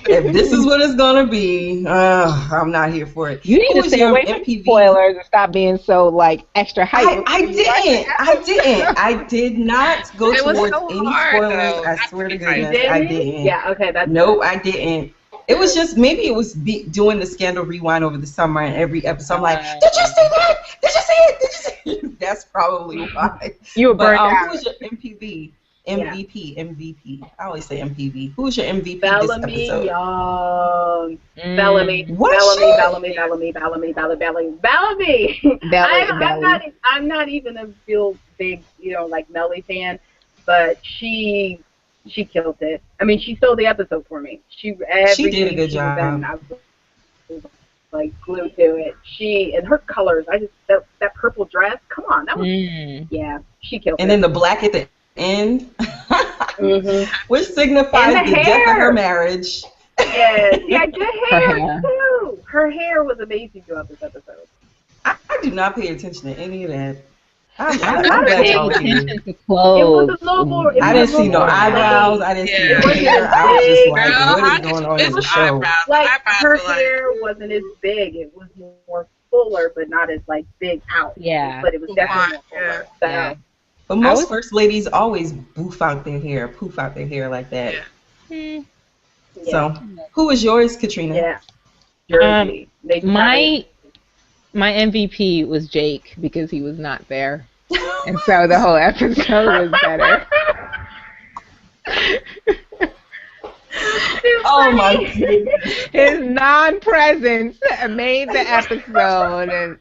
if this is what it's gonna be, I'm not here for it. You need to stay away from spoilers and stop being so like extra hype. I did not go towards any spoilers. I swear to goodness, I didn't. Yeah. Okay. Nope, I didn't. It was just, maybe it was doing the Scandal Rewind over the summer, and every episode I'm like, did you see that? Did you see it? Did you see it? That's probably why. You were burned out. Who was your MVP? MVP. I always say MPV. Who was your MVP Bellamy, this episode? Bellamy. I'm not even a real big, like Melly fan, but she killed it. I mean, she stole the episode for me. She did a good job. I was like glued to it. And her colors, that purple dress. Come on, that was she killed it. And then the black at the end, which signifies the death of her marriage. Yes, good hair too. Her hair was amazing throughout this episode. I do not pay attention to any of that. I I'm was glad paying y'all are here. attention to clothes. It was a little more. I didn't see no eyebrows. I didn't see no It wasn't hair. as I was just big. like, Girl, what is how could going you on in miss the the show? eyebrows? Like Eyebrows her were like, hair wasn't as big. It was more fuller, but not as like big out. Yeah. But it was definitely more yeah. fuller. So Yeah. But I most was first ladies always poof out their hair like that. Yeah. yeah, So, who was yours, Katrina? yeah. Jersey. They just have it. my MVP was Jake because he was not there. And so the whole episode was better. Oh my goodness. His non-presence made the episode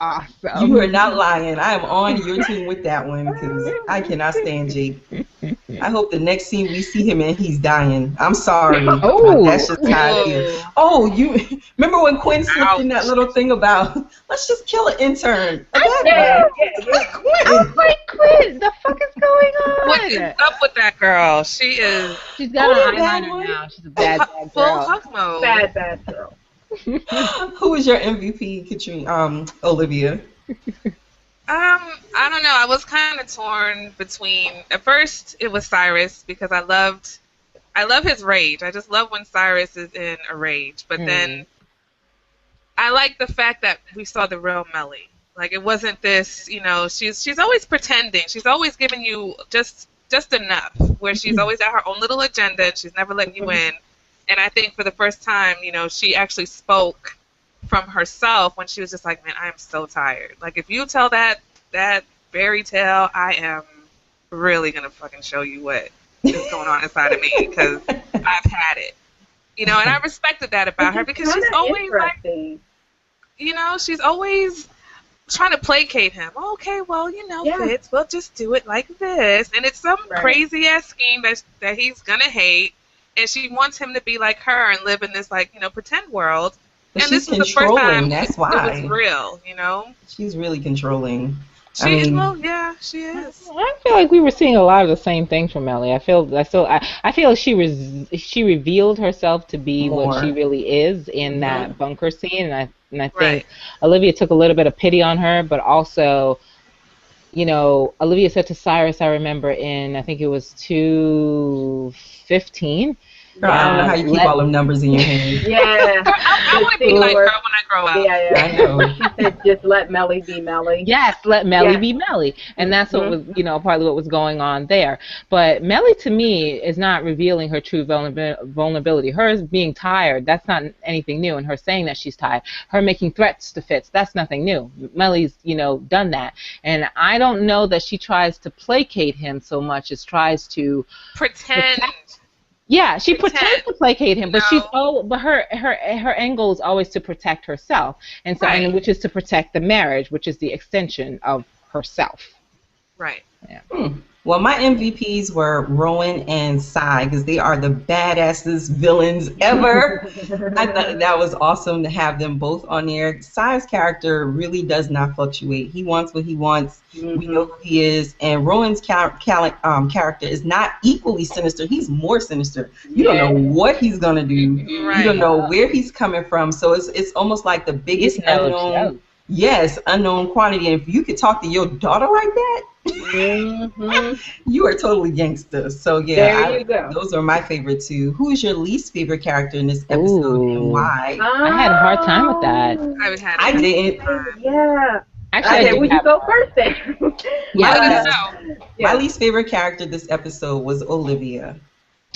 awesome. You are not lying. I am on your team with that one because I cannot stand Jake. I hope the next scene we see him in, he's dying. I'm sorry. Oh. That's just how I feel. Oh, you remember when Quinn slipped in that little thing about let's just kill an intern? Yeah. I'm like, Quinn, the fuck is going on? What is up with that girl? She's got an bad eyeliner one? now. She's a bad full girl. hug mode. Bad girl. Who was your MVP, Katrina? Olivia. I don't know. I was kind of torn between. At first, it was Cyrus because I love his rage. I just love when Cyrus is in a rage. But then, I like the fact that we saw the real Melly. Like it wasn't this, she's always pretending. She's always giving you just enough. Where she's always at her own little agenda. And she's never letting you in. And I think for the first time, she actually spoke from herself when she was just like, man, I am so tired. Like, if you tell that fairy tale, I am really going to fucking show you what is going on inside of me because I've had it. And I respected that about her because she's always like, she's always trying to placate him. Oh, okay, well, Fitz, we'll just do it like this. And it's some crazy-ass scheme that he's going to hate. And she wants him to be like her and live in this, pretend world. But and she's this was the first time that's why. It was real, She's really controlling. She is. I feel like we were seeing a lot of the same things from Melly. I feel like she revealed herself to be what she really is in that bunker scene, and I think Olivia took a little bit of pity on her, but also, Olivia said to Cyrus, I remember I think it was 2:15. Girl, I don't know how you keep all them numbers in your head. Yeah. I want to be like her when I grow up. Yeah. I know. She said, just let Melly be Melly. Yes, let Melly be Melly. And that's what was, partly what was going on there. But Melly, to me, is not revealing her true vulnerability. Her being tired, that's not anything new. And her saying that she's tired. Her making threats to Fitz, that's nothing new. Melly's, done that. And I don't know that she tries to placate him so much as tries to pretend. Yeah, she pretends to placate him, but her angle is always to protect herself, and so which is to protect the marriage, which is the extension of herself. Right. Yeah. Well, my MVPs were Rowan and Cy because they are the badassest villains ever. I thought that was awesome to have them both on there. Cy's character really does not fluctuate. He wants what he wants. We know who he is. And Rowan's character is not equally sinister. He's more sinister. You don't know what he's going to do. Right. You don't know where he's coming from. So it's almost like the biggest unknown. Yes, unknown quantity. And if you could talk to your daughter like that, you are totally gangster. So yeah, those are my favorite two. Who is your least favorite character in this episode and why? I had a hard time with that. I didn't. Yeah. Actually, would you go first then? My least favorite character this episode was Olivia.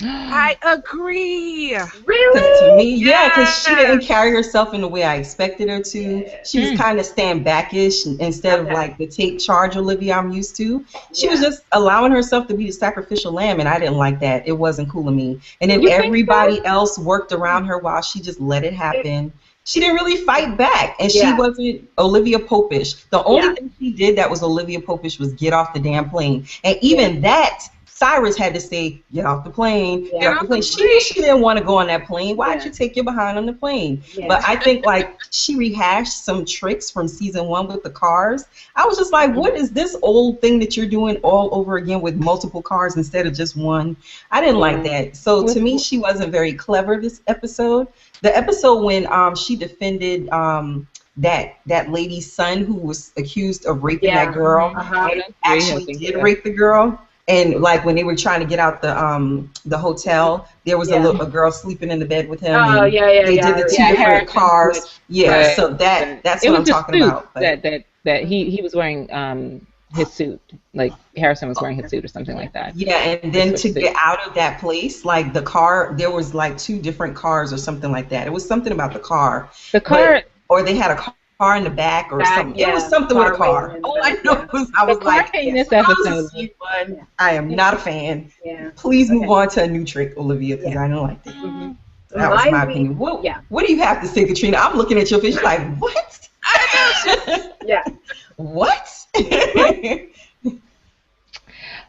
I agree. Really? To me, because she didn't carry herself in the way I expected her to. She was kind of stand backish instead of like the take charge Olivia I'm used to. She was just allowing herself to be the sacrificial lamb, and I didn't like that. It wasn't cool to me. And then everybody else worked around her while she just let it happen. She didn't really fight back, and she wasn't Olivia Popish. The only thing she did that was Olivia Popish was get off the damn plane, and even that. Cyrus had to say, get off the plane, get off the plane. She didn't want to go on that plane. Why'd you take your behind on the plane? But I think, she rehashed some tricks from season 1 with the cars. I was just like, what is this old thing that you're doing all over again with multiple cars instead of just one? I didn't like that. So to me, she wasn't very clever this episode. The episode when she defended that lady's son who was accused of raping that girl, and actually did rape the girl. And like when they were trying to get out the hotel, there was a girl sleeping in the bed with him. Oh, and they did the two different cars. Yeah, so that's what I'm talking about. But that he was wearing his suit, like Harrison was wearing his suit or something like that. Yeah, and then to get out of that place, like the car, there was like 2 different cars or something like that. It was something about the car. Or they had a car in the back or something. Yeah. It was something with a car. All I know was I was like, this episode. I am not a fan. Yeah. Please move on to a new trick, Olivia, because I don't like that. Mm-hmm. That was my opinion. What do you have to say, Katrina? I'm looking at your face like, what? Yeah. What?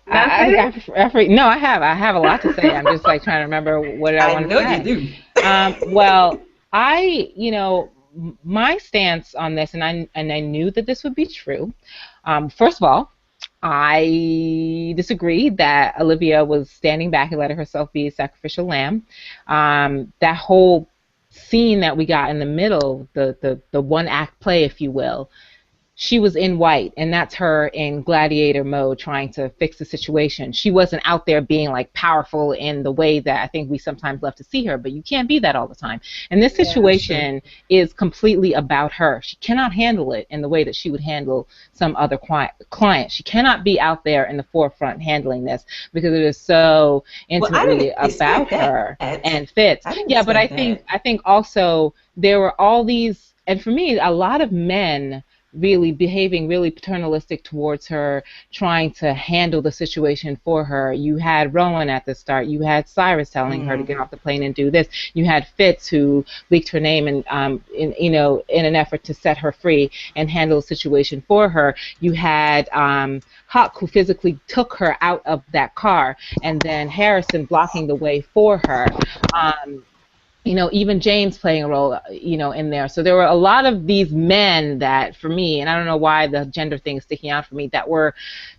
No, I have a lot to say. I'm just like trying to remember what I want to say. I know you do. Well, my stance on this, and I knew that this would be true. First of all, I disagree that Olivia was standing back and letting herself be a sacrificial lamb. That whole scene that we got in the middle, the one act play, if you will, she was in white, and that's her in gladiator mode trying to fix the situation. She wasn't out there being like powerful in the way that I think we sometimes love to see her, but you can't be that all the time. And this situation is completely about her. She cannot handle it in the way that she would handle some other client. She cannot be out there in the forefront handling this because it is so intimately about her and Fitz. Yeah, but I think also there were all these, and for me, a lot of men really behaving really paternalistic towards her, trying to handle the situation for her. You had Rowan at the start. You had Cyrus telling her to get off the plane and do this. You had Fitz who leaked her name and in an effort to set her free and handle the situation for her. You had Huck who physically took her out of that car, and then Harrison blocking the way for her. Even James playing a role, in there. So there were a lot of these men that, for me, and I don't know why the gender thing is sticking out for me, that were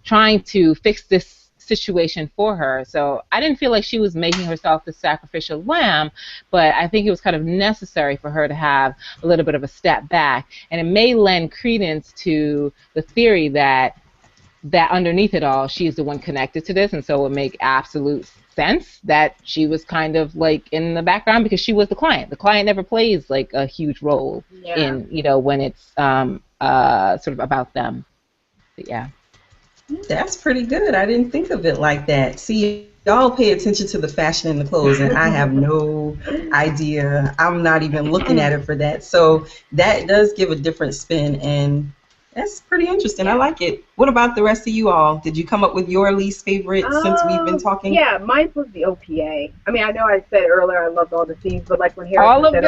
trying to fix this situation for her. So I didn't feel like she was making herself the sacrificial lamb, but I think it was kind of necessary for her to have a little bit of a step back. And it may lend credence to the theory that underneath it all, she's the one connected to this, and so it would make absolute sense that she was kind of like in the background because she was the client. The client never plays like a huge role in, when it's sort of about them. But yeah. That's pretty good. I didn't think of it like that. See, y'all pay attention to the fashion in the clothes, and I have no idea. I'm not even looking at it for that. So that does give a different spin, and that's pretty interesting. I like it. What about the rest of you all? Did you come up with your least favorite since we've been talking? Yeah, mine was the OPA. I mean, I know I said earlier I loved all the scenes, but like when Harrison all of them?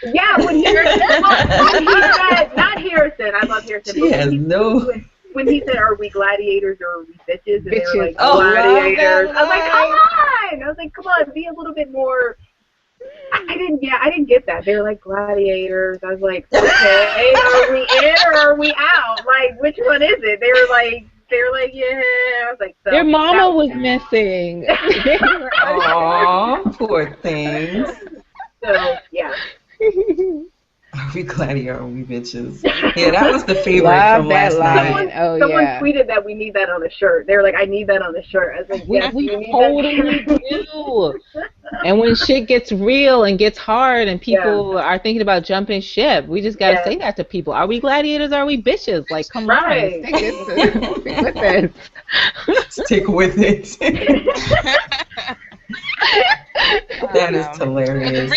When Harrison, not Harrison. I love Harrison. She has no... When he said, "Are we gladiators or are we bitches?" And they were like, "Gladiators." I was like, "Come on!" I was like, "Come on, be a little bit more." I didn't get that. They were like gladiators. I was like, "Okay, are we in or are we out? Like, which one is it?" They were like, "Yeah." I was like, "Their mama was missing." Aw, poor things. So yeah. Are we gladiator or are we bitches? Yeah, that was the favorite from last night. Someone tweeted that we need that on a shirt. They were like, "I need that on the shirt." I was like, "Yes, we totally do." And when shit gets real and gets hard and people are thinking about jumping ship, we just gotta say that to people. Are we gladiators or are we bitches? Like, come on, stick with it. Stick with it. That is hilarious.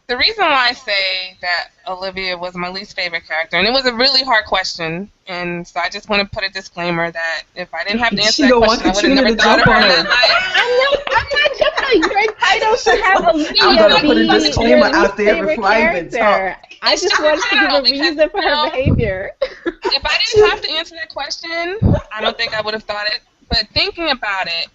The reason why I say that Olivia was my least favorite character, and it was a really hard question, and so I just want to put a discllaimer that if I didn't have to answer that question, I would have never thought of her in that light. I'm not jumping. You're entitled to have Olivia I'm going to put a disclaimer out there before I even talk. I just wanted to give a reason for her behavior. If I didn't have to answer that question, I don't think I would have thought it. But thinking about it,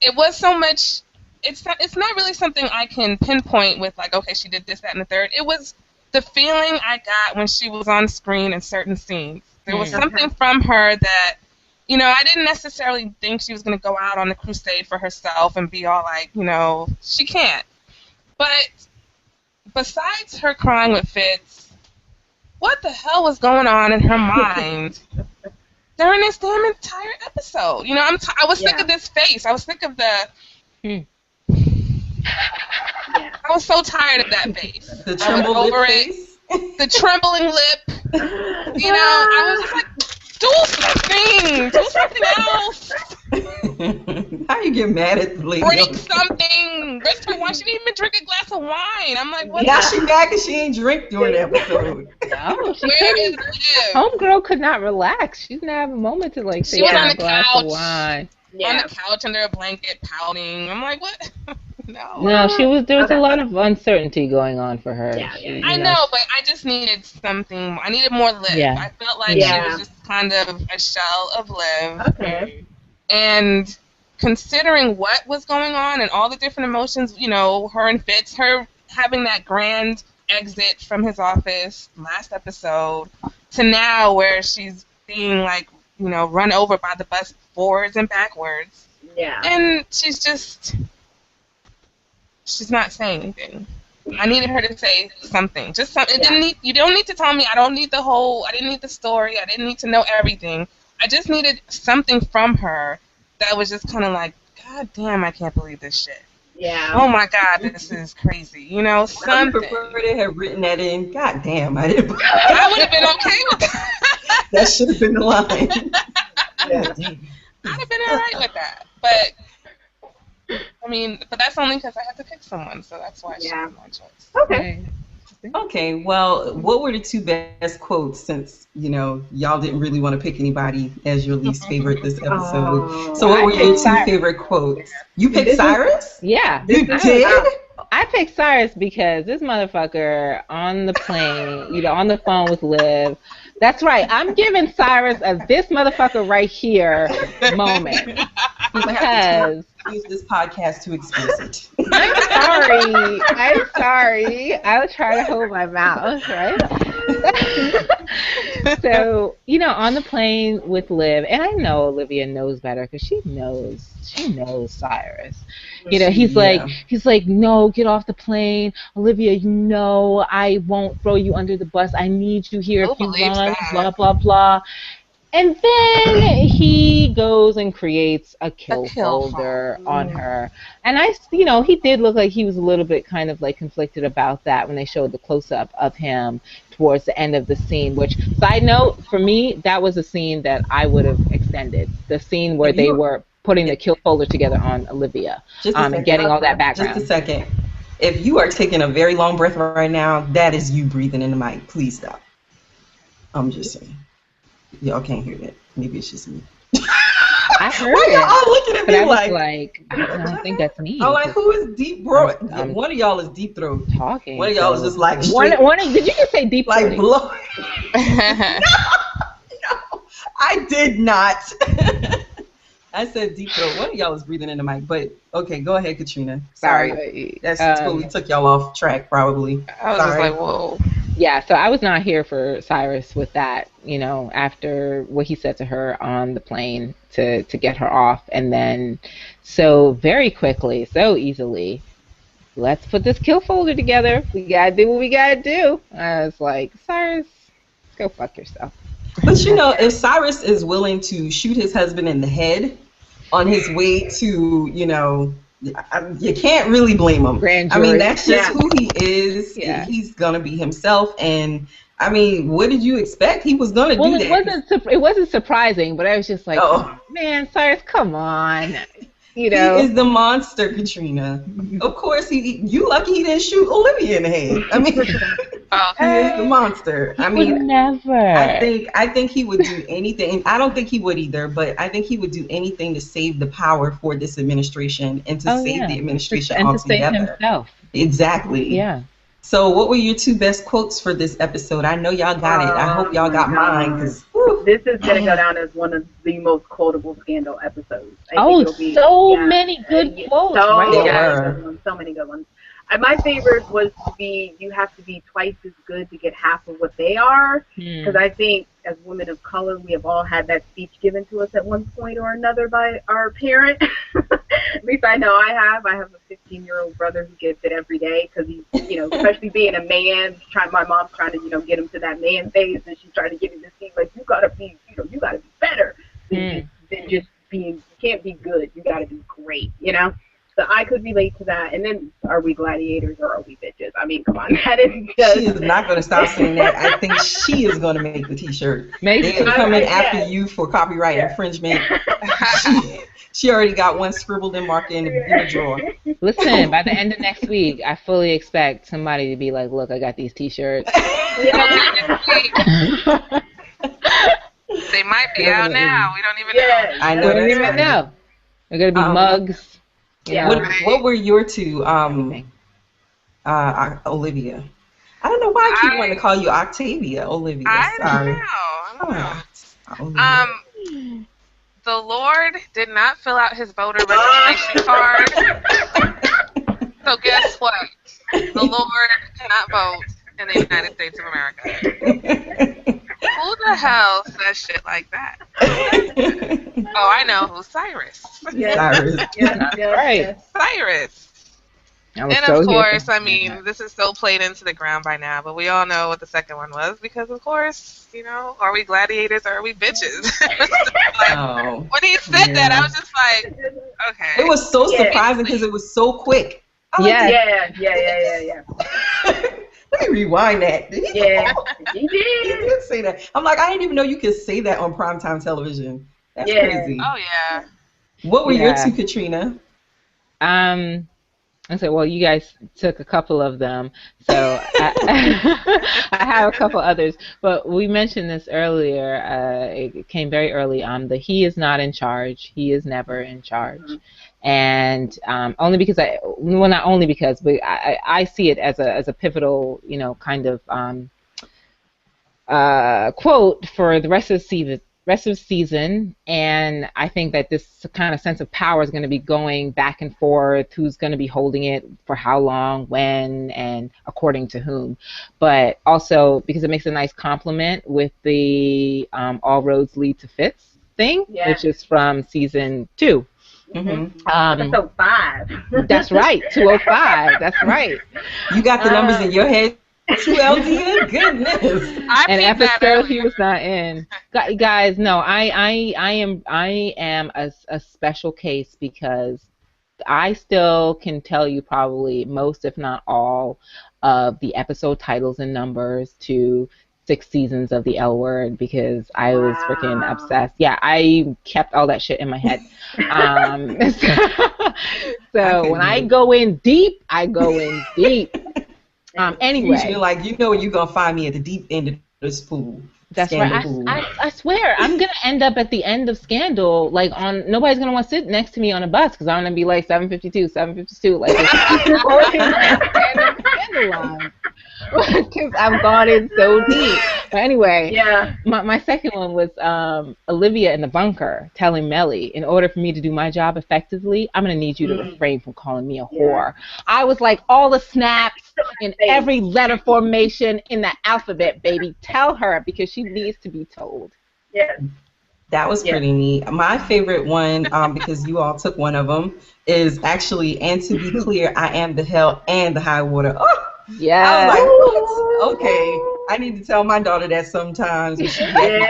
it was so much... It's not really something I can pinpoint with, like, okay, she did this, that, and the third. It was the feeling I got when she was on screen in certain scenes. There was something from her that, I didn't necessarily think she was going to go out on the crusade for herself and be all like, she can't. But besides her crying with Fitz, what the hell was going on in her mind during this damn entire episode. You know, I was sick of this face. I was sick of the... I was so tired of that face. The trembling lip face? The trembling lip. You know, I was just like, do something else. How you get mad at the lady? Drink something. Why she didn't even drink a glass of wine? I'm like, what? Now she mad because she ain't drink during the episode. No, she couldn't. Homegirl could not relax. She didn't have a moment to like take a glass of wine. On the couch under a blanket, pouting. I'm like, what? No. No, there was a lot of uncertainty going on for her. I know, but I just needed something. I needed more Liv. Yeah. I felt like she was just kind of a shell of Liv. Okay. And considering what was going on and all the different emotions, you know, her and Fitz, her having that grand exit from his office last episode to now where she's being like, you know, run over by the bus forwards and backwards. Yeah. And she's not saying anything. I needed her to say something. Just something. You don't need to tell me. I didn't need the story. I didn't need to know everything. I just needed something from her that was just kind of like, God damn, I can't believe this shit. Yeah. Oh my God, this is crazy. You know, something. I prefer to have written that in. God damn, I didn't. I would have been okay with that. That should have been the line. I'd have been alright with that. But I mean, but that's only because I had to pick someone, so that's why she was my choice. Okay. Okay, well, what were the two best quotes since, you know, y'all didn't really want to pick anybody as your least favorite this episode? So what were your two favorite quotes? You picked Cyrus? Yeah. You did? I picked Cyrus because this motherfucker on the plane, you know, on the phone with Liv. That's right. I'm giving Cyrus a this motherfucker right here moment. Because use this podcast too explicit. I'm sorry. I'll try to hold my mouth, right? So, you know, on the plane with Liv, and I know Olivia knows better because she knows Cyrus. You know, he's like, no, get off the plane, Olivia. You know, I won't throw you under the bus. I need you here if you run. Blah blah blah. And then he goes and creates a kill folder on her. And he did look like he was a little bit kind of like conflicted about that when they showed the close-up of him towards the end of the scene, which, side note, for me, that was a scene that I would have extended. The scene where they were putting the kill folder together on Olivia and getting all that background. Just a second. If you are taking a very long breath right now, that is you breathing in the mic. Please stop. I'm just saying. Y'all can't hear that. Maybe it's just me. I heard it. Y'all all looking at me I don't think that's me. I'm like, who is deep throat? One of y'all is deep throat. Talking. One of y'all is just like did you just say deep throat? Like blow. No, I did not. I said deep throat. One of y'all is breathing in the mic. But okay, go ahead, Katrina. Sorry. That's totally took y'all off track, probably. I was just like, whoa. Yeah, so I was not here for Cyrus with that, you know, after what he said to her on the plane to get her off. And then so very quickly, so easily, let's put this kill folder together. We got to do what we got to do. I was like, Cyrus, go fuck yourself. But, you know, if Cyrus is willing to shoot his husband in the head on his way to, you know, you can't really blame him. I mean, that's just who he is. Yeah. He's gonna be himself, and I mean, what did you expect? He was gonna do that. It wasn't surprising, but I was just like, oh, man, Cyrus, come on. You know, he is the monster, Katrina. Of course, you lucky he didn't shoot Olivia in the head. I mean, he is the monster. I mean, never. I think he would do anything. I don't think he would either, but I think he would do anything to save the power for this administration and to save the administration altogether. To save himself. Exactly. Yeah. So, what were your two best quotes for this episode? I know y'all got it. I hope y'all got mine. Cause, this is going to go down as one of the most quotable Scandal episodes. Many good quotes. So many good ones. My favorite was to be, you have to be twice as good to get half of what they are. Because I think as women of color, we have all had that speech given to us at one point or another by our parent. At least I know I have. I have a 15-year-old brother who gets it every day because he's, especially being a man, my mom's trying to, get him to that man phase, and she's trying to get him to see, like, you gotta be better than just being, you can't be good, you gotta be great, So I could relate to that. And then, are we gladiators or are we bitches? I mean, come on, that is just... She is not going to stop saying that. I think she is going to make the T-shirt. Maybe they are coming after you for copyright infringement. She already got one scribbled and marked in the drawer. Listen, by the end of next week, I fully expect somebody to be like, look, I got these T-shirts. They might be out now. We don't even know. I know. We don't even know. They're going to be mugs. What were your two, Olivia? I don't know why I keep wanting to call you Octavia, Olivia. Sorry. I don't know. The Lord did not fill out his voter registration card. So guess what? The Lord cannot vote in the United States of America. Who the hell says shit like that? Oh, I know who. Cyrus. Cyrus. Right. Cyrus. And of course, I mean, this is so played into the ground by now, but we all know what the second one was because, of course, are we gladiators or are we bitches? When he said that, I was just like, okay. It was so surprising because it was so quick. Yeah. Let me rewind that. He He did say that. I'm like, I didn't even know you could say that on primetime television. That's crazy. Oh, yeah. What were your two, Katrina? I said, well, you guys took a couple of them, so I have a couple others. But we mentioned this earlier. It came very early on. He is not in charge. He is never in charge. Mm-hmm. And only because not only because, but I see it as a pivotal, kind of quote for the rest of the season, and I think that this kind of sense of power is going to be going back and forth, who's going to be holding it for how long, when, and according to whom. But also because it makes a nice complement with the All Roads Lead to Fitz thing, which is from season 2. Mm-hmm. Episode 5. That's right, 205. That's right. You got the numbers in your head. 2 Elde'a? Goodness. An episode he was not in. Guys, no, I am a special case because I still can tell you probably most, if not all, of the episode titles and numbers to 6 seasons of the L Word because I was freaking obsessed. Yeah, I kept all that shit in my head. So when I go in deep, I go in deep. Anyway, you're like, you're gonna find me at the deep end of this pool. That's right. I swear, I'm gonna end up at the end of Scandal. Like nobody's gonna want to sit next to me on a bus because I'm gonna be like 752, like Scandal line. Because I've gone in so deep. But anyway, my second one was Olivia in the bunker telling Melly, in order for me to do my job effectively, I'm going to need you to refrain from calling me a whore. I was like, all the snaps in every letter formation in the alphabet, baby. Tell her because she needs to be told. Yes. That was pretty neat. My favorite one, because you all took one of them, is actually, and to be clear, I am the hell and the high water. Oh! Yeah. I was like, what? Okay. I need to tell my daughter that sometimes when she's crazy.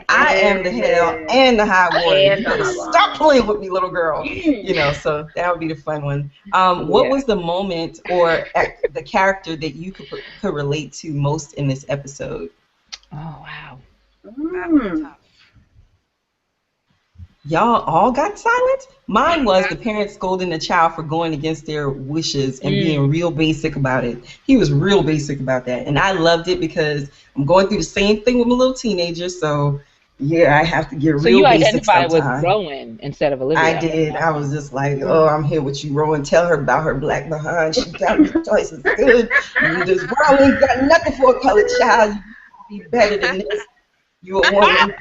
I am the hell and the high water. You better stop playing with me, little girl. So that would be the fun one. What was the moment or the character that you could relate to most in this episode? Oh, wow. That was tough. Y'all all got silent? Mine was the parent scolding the child for going against their wishes and being real basic about it. He was real basic about that. And I loved it because I'm going through the same thing with my little teenager. So, I have to get real basic sometimes. So you identified with Rowan instead of Olivia. I did. I was just like, oh, I'm here with you, Rowan. Tell her about her black behind. She got her choices good. You just, Rowan ain't got nothing for a colored child. You be better than this. You a woman.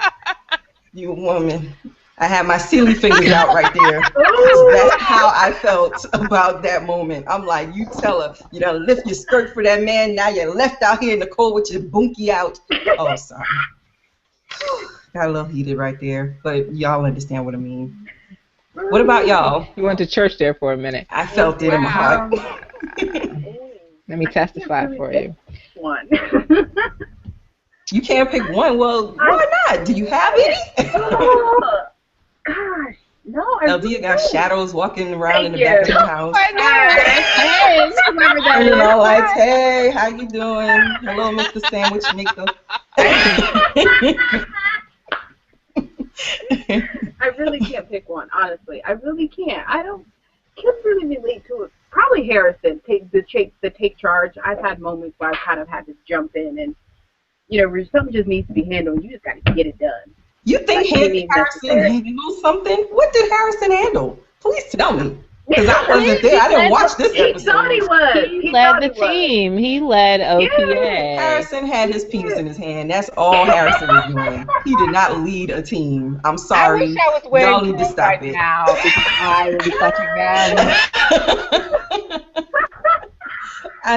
You a woman. I had my silly fingers out right there. That's how I felt about that moment. I'm like, you tell her, you know, lift your skirt for that man. Now you're left out here in the cold with your bunkie out. Oh, sorry. Got a little heated right there, but y'all understand what I mean. What about y'all? You went to church there for a minute. I felt it in my heart. Let me testify for you. One. You can't pick one. Well, why not? Do you have any? Oh, gosh. No, Elde'a got shadows walking around in the back of the house. I know. Remember that? You know, like, hey, how you doing? Hello, Mr. Sandwich Maker. I really can't pick one, honestly. I really can't. Can't really relate to it. Probably Harrison, take charge. I've had moments where I've kind of had to jump in and, where something just needs to be handled. You just got to get it done. You think Harrison handled something? What did Harrison handle? Please tell me. Because I wasn't there. I didn't watch this episode. He thought he was. He led the team. He led OPA. Harrison had his penis in his hand. That's all Harrison was doing. He did not lead a team. I'm sorry. I wish I was wearing y'all need to stop right it. now because I would be touching them.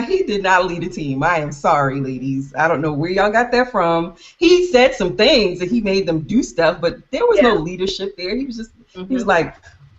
He did not lead a team. I am sorry, ladies. I don't know where y'all got that from. He said some things and he made them do stuff, but there was no leadership there. He was just, he was like,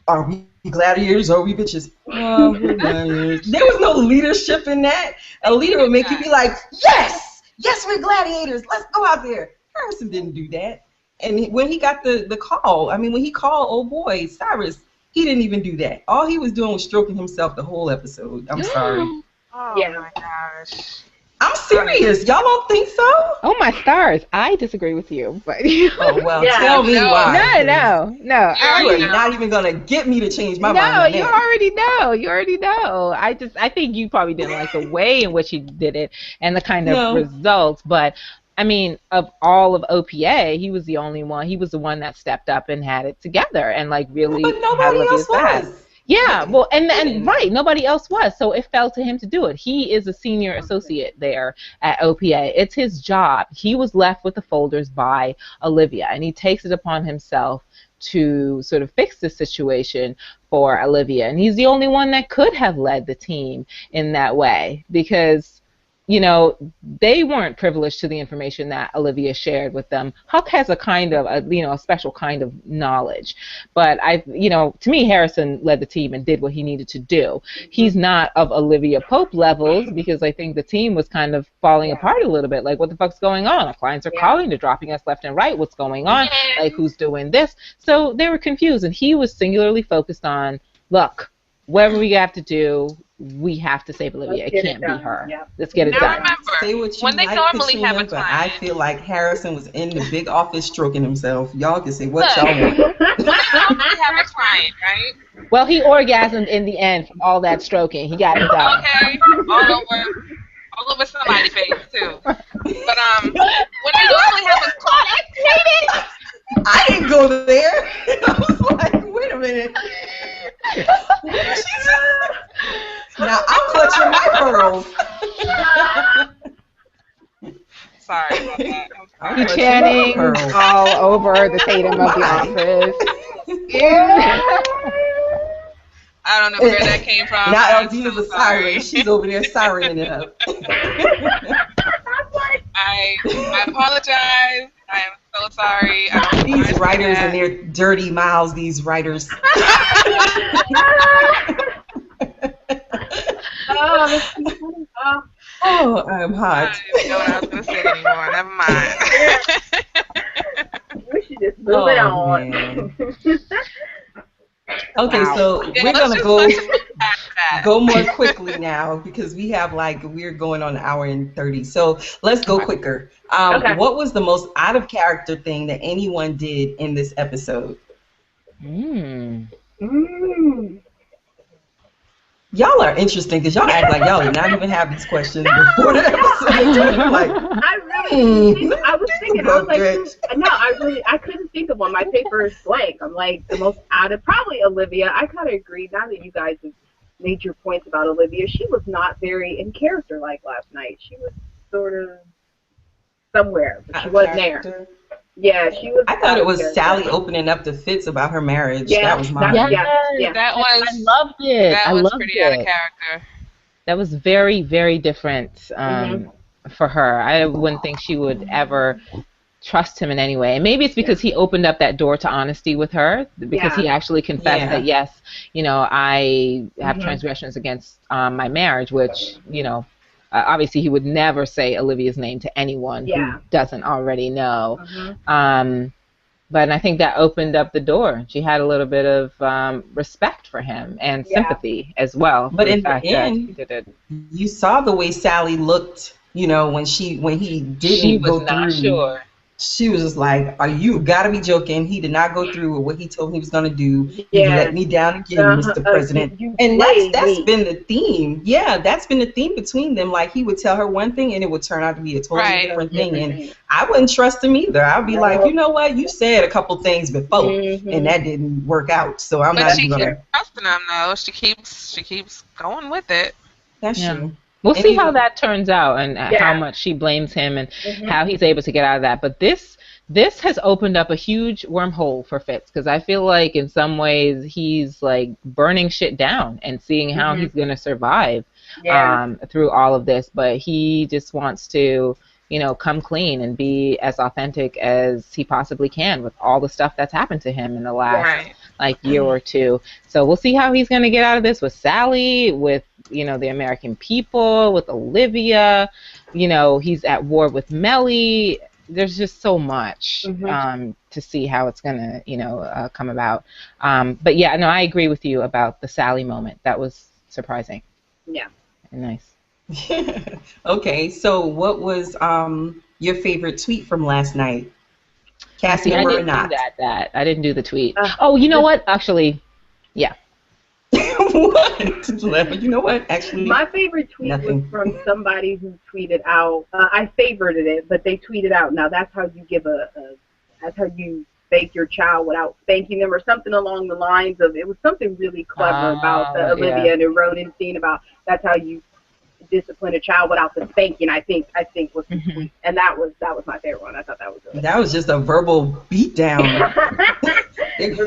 are we gladiators or are we bitches? Oh, we're gladiators. There was no leadership in that. A leader would make you be like, yes, we're gladiators. Let's go out there. Harrison didn't do that. And when he got the call, when he called old boy Cyrus, he didn't even do that. All he was doing was stroking himself the whole episode. I'm sorry. Oh my gosh. I'm serious. Y'all don't think so? Oh my stars! I disagree with you, but oh well, tell me why. No. You are not even gonna get me to change my mind. No, you already know. You already know. I think you probably didn't like the way in which he did it and the kind of results, but. Of all of OPA, he was the only one. He was the one that stepped up and had it together and really. But nobody else was. Yeah, well, and right, nobody else was, so it fell to him to do it. He is a senior associate there at OPA. It's his job. He was left with the folders by Olivia, and he takes it upon himself to sort of fix the situation for Olivia, and he's the only one that could have led the team in that way because. They weren't privileged to the information that Olivia shared with them. Huck has a kind of, a special kind of knowledge. But to me, Harrison led the team and did what he needed to do. He's not of Olivia Pope levels because I think the team was kind of falling apart a little bit. Like, what the fuck's going on? Our clients are calling, they're dropping us left and right. What's going on? Like, who's doing this? So they were confused, and he was singularly focused on, look, whatever we have to do, we have to save Olivia. It can't be her. Yep. Let's get it done. Remember, say what you when they normally Katrina, have a but client. I feel like Harrison was in the big office stroking himself. Y'all can say what y'all want. When they normally have a client, right? Well, he orgasmed in the end from all that stroking. He got it done. Okay, all over somebody's face too. But when they normally have a client. I didn't go there. I was like, wait a minute. Now I'm clutching my pearls. Sorry about that. I'm chanting all over the Tatum of the office. I don't know where that came from. Now Eldea's a siren. She's over there sirening it up. I apologize. I am so sorry. These writers and their dirty mouths, these writers. Oh, I'm hot. I don't know what I was going to say anymore. Never mind. We should just move it on. Okay, so we're going to go more quickly now because we have we're going on an hour and 30. So let's go quicker. What was the most out of character thing that anyone did in this episode? Y'all are interesting because y'all act like y'all did not even have these questions before the episode. I couldn't think of one. My paper is blank. I'm like, the most out of, probably Olivia. I kind of agree. Now that you guys have made your points about Olivia, she was not very in character like last night. She was sort of somewhere, but she wasn't there. Yeah, she was. I thought it was Sally opening up to Fitz about her marriage. Yeah, that was mine. That was. I loved it. That was pretty out of character. That was very, very different for her. I wouldn't think she would ever trust him in any way. And maybe it's because he opened up that door to honesty with her, because he actually confessed that, yes, you know, I have transgressions against my marriage, which, you know, obviously he would never say Olivia's name to anyone who doesn't already know. But I think that opened up the door. She had a little bit of respect for him and sympathy as well. But in the end, you saw the way Sally looked, you know, when he didn't go through. Not sure. She was just like, you gotta be joking. He did not go through with what he told me he was gonna do. You let me down again, Mr. President. And that's been the theme. Yeah, that's been the theme between them. Like, he would tell her one thing and it would turn out to be a totally different thing. And I wouldn't trust him either. I'd be like, you know what? You said a couple things before and that didn't work out. So I'm not even gonna trusting him though. She keeps going with it. That's true. We'll see how that turns out and how much she blames him and how he's able to get out of that. But this has opened up a huge wormhole for Fitz, because I feel like in some ways he's like burning shit down and seeing how he's going to survive through all of this. But he just wants to, you know, come clean and be as authentic as he possibly can with all the stuff that's happened to him in the last like year or two. So we'll see how he's going to get out of this with Sally, with, you know, the American people, with Olivia. You know, he's at war with Melly. There's just so much to see how it's going to, you know, come about. But yeah, no, I agree with you about the Sally moment. That was surprising. Yeah. And nice. Okay, so what was your favorite tweet from last night? Cassie, I didn't do that. I didn't do the tweet. Oh, you know what? Actually, yeah. What? You know what? Actually, my favorite tweet was from somebody who tweeted out. I favorited it, but they tweeted out. Now that's how you give that's how you spank your child without spanking them, or something along the lines of. It was something really clever about the Olivia and Ronan scene about. That's how you discipline a child without the spanking. I think was the tweet, and that was my favorite one. I thought that was good. That was just a verbal beatdown. It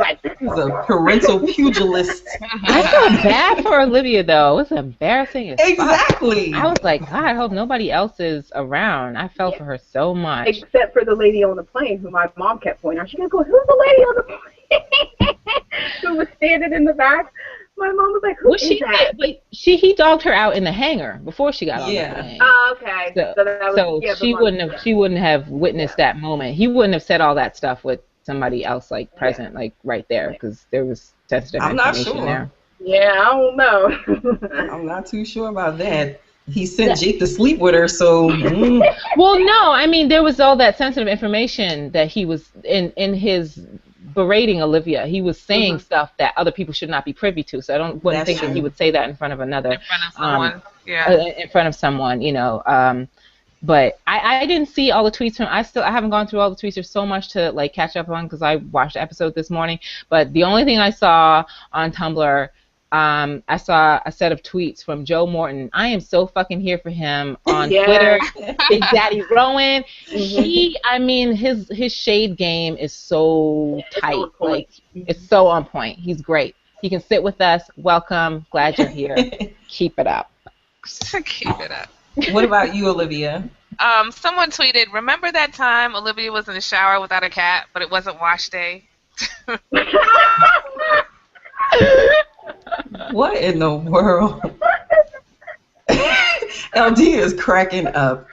was a parental pugilist. I felt bad for Olivia though. It was embarrassing as exactly. fuck. I was like, God, I hope nobody else is around. I felt for her so much. Except for the lady on the plane, who my mom kept pointing out. She kept going, "Who's the lady on the plane?" Who was standing in the back. My mom was like, "Who is that?" But he dogged her out in the hangar before she got on the plane. Oh, okay. So she wouldn't have witnessed that moment. He wouldn't have said all that stuff with somebody else like present, like right there, because there was sensitive information there. Yeah, I don't know. I'm not too sure about that. He sent Jake to sleep with her, so. Well, no, I mean there was all that sensitive information that he was in his berating Olivia. He was saying stuff that other people should not be privy to. So I wouldn't think that he would say that in front of another. In front of someone. In front of someone, you know. But I didn't see all the tweets from. I haven't gone through all the tweets. There's so much to like catch up on because I watched the episode this morning. But the only thing I saw on Tumblr, I saw a set of tweets from Joe Morton. I am so fucking here for him on Twitter. Big Daddy Rowan. I mean, his shade game is so tight. Like it's so on point. He's great. He can sit with us. Welcome. Glad you're here. Keep it up. Keep it up. What about you, Olivia? Someone tweeted, "Remember that time Olivia was in the shower without a cat, but it wasn't wash day?" What in the world? LD is cracking up.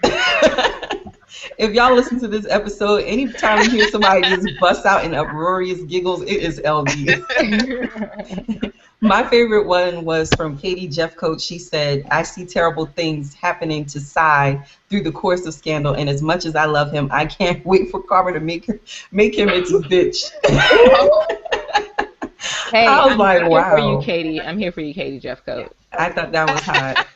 If y'all listen to this episode, anytime you hear somebody just bust out in uproarious giggles, it is LD. My favorite one was from Katie Jeffcoat. She said, "I see terrible things happening to Cy through the course of Scandal, and as much as I love him, I can't wait for Carver to make him into bitch." Hey, I was like, wow. For you, Katie. I'm here for you, Katie Jeffcoat. I thought that was hot.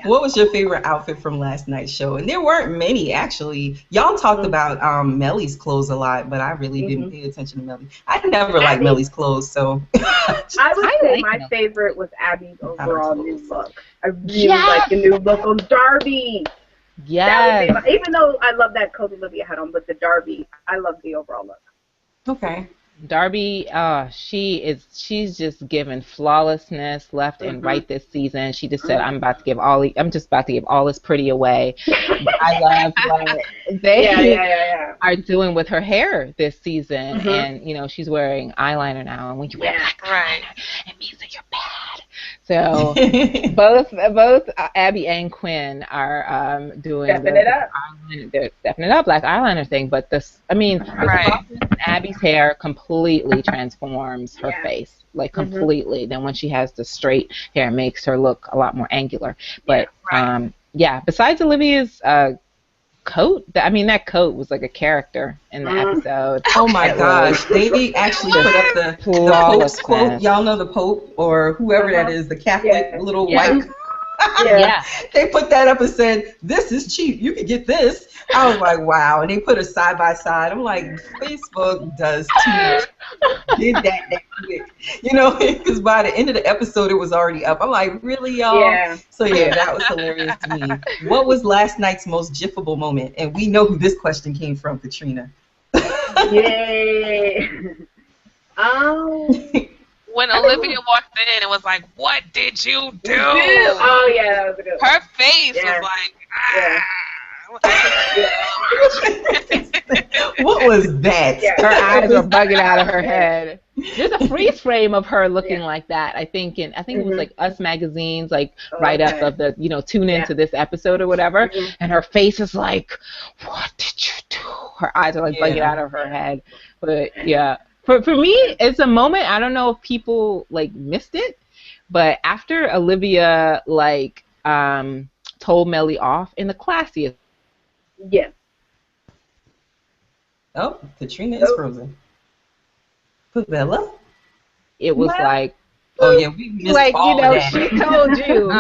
What was your favorite outfit from last night's show? And there weren't many, actually. Y'all talked about Melly's clothes a lot, but I really didn't pay attention to Melly. I never liked Melly's clothes, so. I would say my favorite was Abby's overall new look. I really like the new look on Darby. Yes. Even though I love that coat Olivia had on, but the Darby, I love the overall look. Okay. Darby, she's just given flawlessness left and right this season. She just said, I'm just about to give all this pretty away. I love what they are doing with her hair this season. And, you know, she's wearing eyeliner now. And when you wear black eyeliner, it means that you're bad. So both Abby and Quinn are doing stepping it up. They're stepping it up, like eyeliner thing. But the softness in Abby's hair completely transforms her face, like completely. Then when she has the straight hair, it makes her look a lot more angular. But besides Olivia's coat, that coat was like a character in the episode. Oh my gosh, they actually put up the Pope's quote. Y'all know the Pope or whoever that is, the Catholic little white. They put that up and said, "This is cheap. You can get this." I was like, wow. And they put it side by side. I'm like, Facebook does too much. Did that quick. You know, because by the end of the episode, it was already up. I'm like, really, y'all? Yeah. So, that was hilarious to me. What was last night's most jiffable moment? And we know who this question came from, Katrina. Yay. When Olivia walked in, it was like, what did you do? Oh, yeah, that was a good one. Her face was like, What was that? Her eyes were bugging out of her head. There's a freeze frame of her looking like that. I think it was like Us Magazine's write up of the tune into this episode or whatever, and her face is like, what did you do? Her eyes are like bugging out of her head. But for me, it's a moment. I don't know if people missed it, but after Olivia told Melly off in the classiest. Yes. Oh, Katrina is frozen. Pavela? It was we missed all of that. She told you.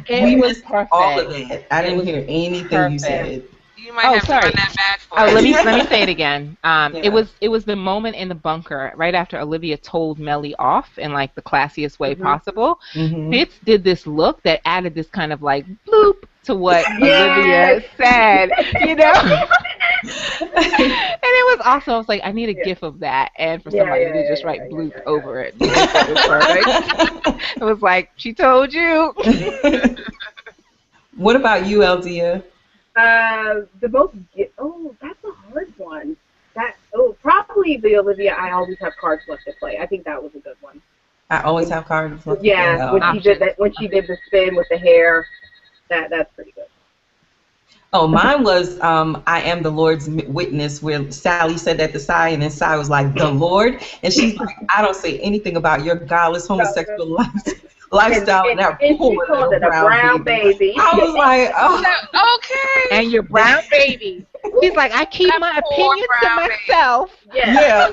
We missed perfect. All of that. I didn't hear anything you said. You might have to run that back for let me say it again. It was the moment in the bunker right after Olivia told Melly off in the classiest way possible. Fitz did this look that added this kind of bloop to what Olivia said, and it was awesome. I was like, I need a gif of that, and for somebody to just write bloop over it. It was perfect. It was like, she told you. What about you, Elde'a? That's a hard one. Probably the Olivia, I always have cards left to play. I think that was a good one. I always have cards left to play. Yeah, when she did the spin with the hair, that's pretty good. Oh, mine was I am the Lord's witness, where Sally said that to Cy, and then Cy was like, the Lord? And she's like, I don't say anything about your godless homosexual lifestyle. And she called it a brown baby. I was like, oh. Okay. And your brown baby. He's like, I keep my opinions to myself. Yeah.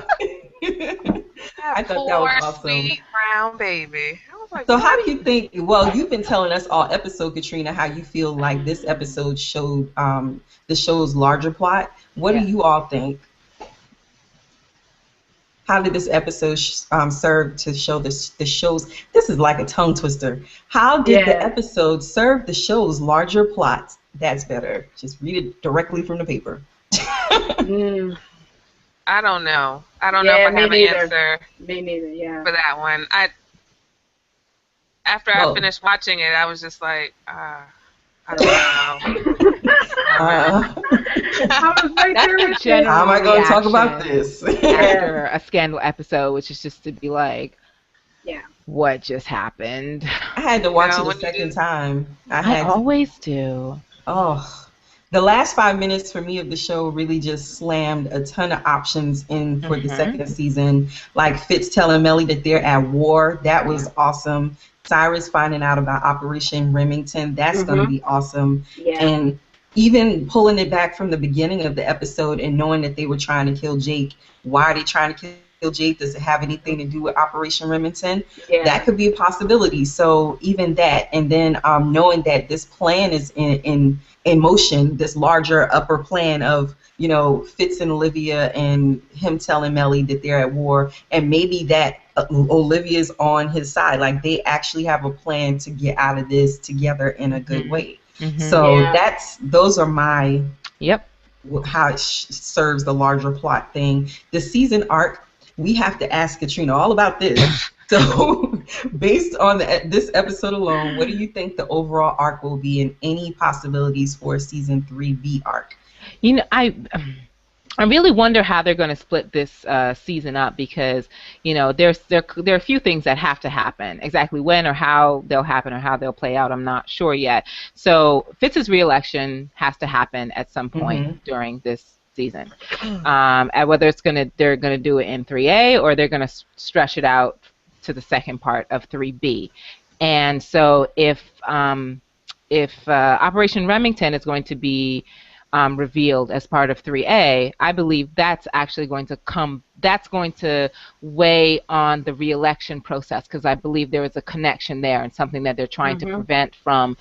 I thought that was awesome. Sweet brown baby. So how do you think, well, you've been telling us all episode, Katrina, how you feel like this episode showed the show's larger plot. What do you all think? How did this episode serve to show the show's, this is like a tongue twister. How did the episode serve the show's larger plot? That's better. Just read it directly from the paper. I don't know. I don't know if I have an answer. Me neither, for that one. After I finished watching it, I was just like, I don't know. How am I going to talk about this? After a Scandal episode, which is just to be like, what just happened? I had to watch it a second time. I always do. Oh. The last 5 minutes for me of the show really just slammed a ton of options in for the second season. Like Fitz telling Melly that they're at war. That was awesome. Cyrus finding out about Operation Remington. That's going to be awesome. Yeah. And even pulling it back from the beginning of the episode and knowing that they were trying to kill Jake. Why are they trying to kill Jake? Does it have anything to do with Operation Remington? Yeah. That could be a possibility. So even that. And then knowing that this plan is in motion, this larger upper plan of, Fitz and Olivia and him telling Melly that they're at war, and maybe that Olivia's on his side. Like they actually have a plan to get out of this together in a good way. So those are my how it serves the larger plot thing. The season arc, we have to ask Katrina all about this. So, based on this episode alone, what do you think the overall arc will be, and any possibilities for season 3B arc? You know, I really wonder how they're going to split this season up, because there are a few things that have to happen. Exactly when or how they'll happen or how they'll play out, I'm not sure yet. So Fitz's re-election has to happen at some point during this season. And whether they're gonna do it in 3A or they're gonna stretch it out to the second part of 3B. And so if Operation Remington is going to be revealed as part of 3A, I believe that's actually going to weigh on the re-election process, because I believe there is a connection there and something that they're trying to prevent from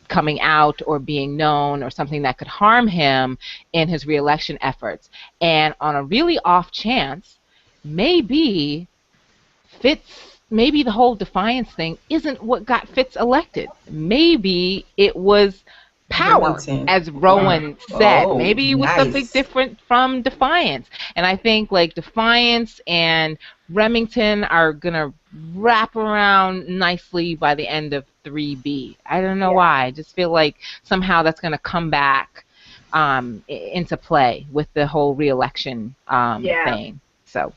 coming out or being known, or something that could harm him in his re-election efforts. And on a really off chance, maybe the whole Defiance thing isn't what got Fitz elected. Maybe it was power, as Rowan said. Maybe it was something different from Defiance. And I think like Defiance and Remington are gonna wrap around nicely by the end of 3B. I don't know why. I just feel like somehow that's gonna come back into play with the whole re-election thing. So.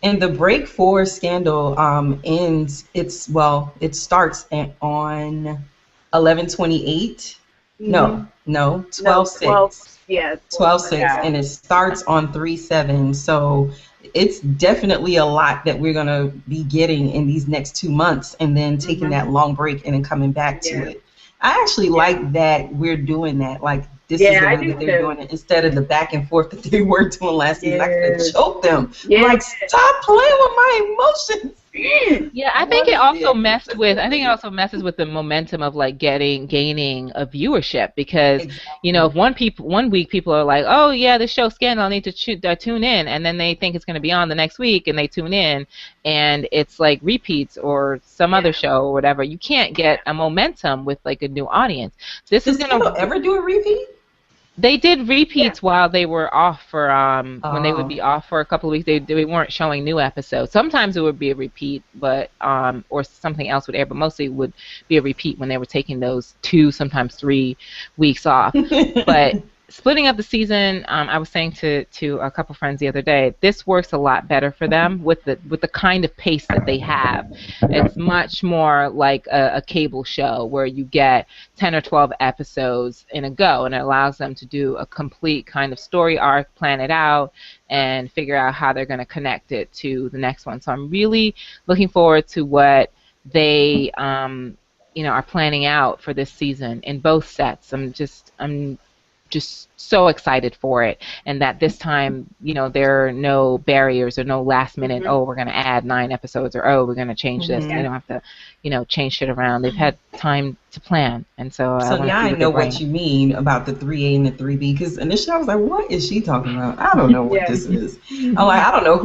And the Break 4 scandal ends. It starts on 11/28. No, 12/6. Yeah, 12/6, and it starts on 3/7. So it's definitely a lot that we're gonna be getting in these next 2 months, and then taking that long break and then coming back to it. I actually like that we're doing that. Like, this is the way that they're doing it, instead of the back and forth that they were doing last season. I could have choked them. Like, stop playing with my emotions. Yeah, I think it also messes with the momentum of like gaining a viewership, because if one week people are like, oh yeah, the show Scandal, I need to tune in, and then they think it's going to be on the next week and they tune in and it's like repeats or some other show or whatever. You can't get a momentum with like a new audience. Does Scandal ever do a repeat? They did repeats while they were off for when they would be off for a couple of weeks. They weren't showing new episodes. Sometimes it would be a repeat, but or something else would air, but mostly it would be a repeat when they were taking those 2, sometimes 3 weeks off. But splitting up the season, I was saying to a couple friends the other day, this works a lot better for them with the kind of pace that they have. It's much more like a cable show where you get 10 or 12 episodes in a go, and it allows them to do a complete kind of story arc, plan it out, and figure out how they're going to connect it to the next one. So I'm really looking forward to what they are planning out for this season in both sets. I'm just so excited for it, and that this time, there are no barriers or no last minute, oh, we're going to add 9 episodes, or oh, we're going to change this. They don't have to, change shit around. They've had time to plan, and so now I know what you mean about the 3A and the 3B, because initially I was like, what is she talking about? I don't know what this is. I'm like, I don't know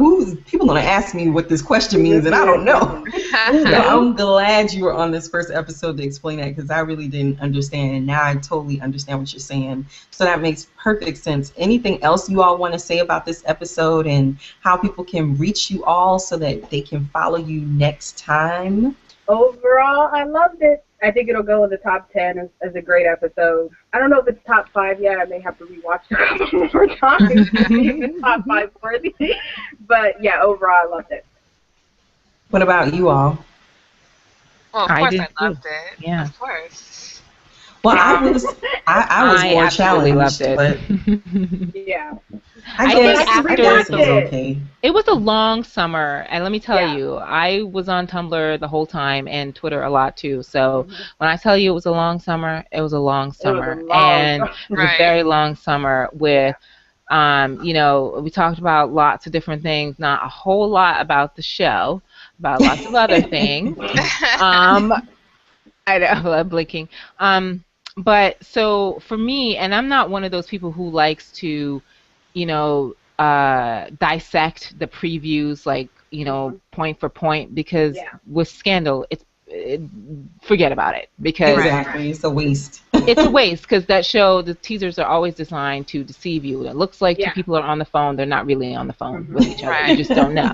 people going to ask me what this question means, and I don't know. So I'm glad you were on this first episode to explain that, because I really didn't understand, and now I totally understand what you're saying. So that makes perfect sense. Anything else you all want to say about this episode and how people can reach you all so that they can follow you next time? Overall, I loved it. I think it'll go in the top 10 as a great episode. I don't know if it's top 5 yet. I may have to rewatch it a couple more times to see if it's top 5 worthy. But yeah, overall, I loved it. What about you all? Well, of course I loved it. Yeah. Of course. Well, I was more challenged, but yeah. I guess it was a long summer, and let me tell you, I was on Tumblr the whole time and Twitter a lot too. So when I tell you it was a long summer, it was a long summer, and it was a very long summer with. We talked about lots of different things, not a whole lot about the show, about lots of other things. I know, I'm blinking. But so for me, and I'm not one of those people who likes to, dissect the previews like, point for point, because with Scandal, forget about it, because exactly, it's a waste. It's a waste, because that show, the teasers are always designed to deceive you. It looks like two people are on the phone. They're not really on the phone with each other. You just don't know.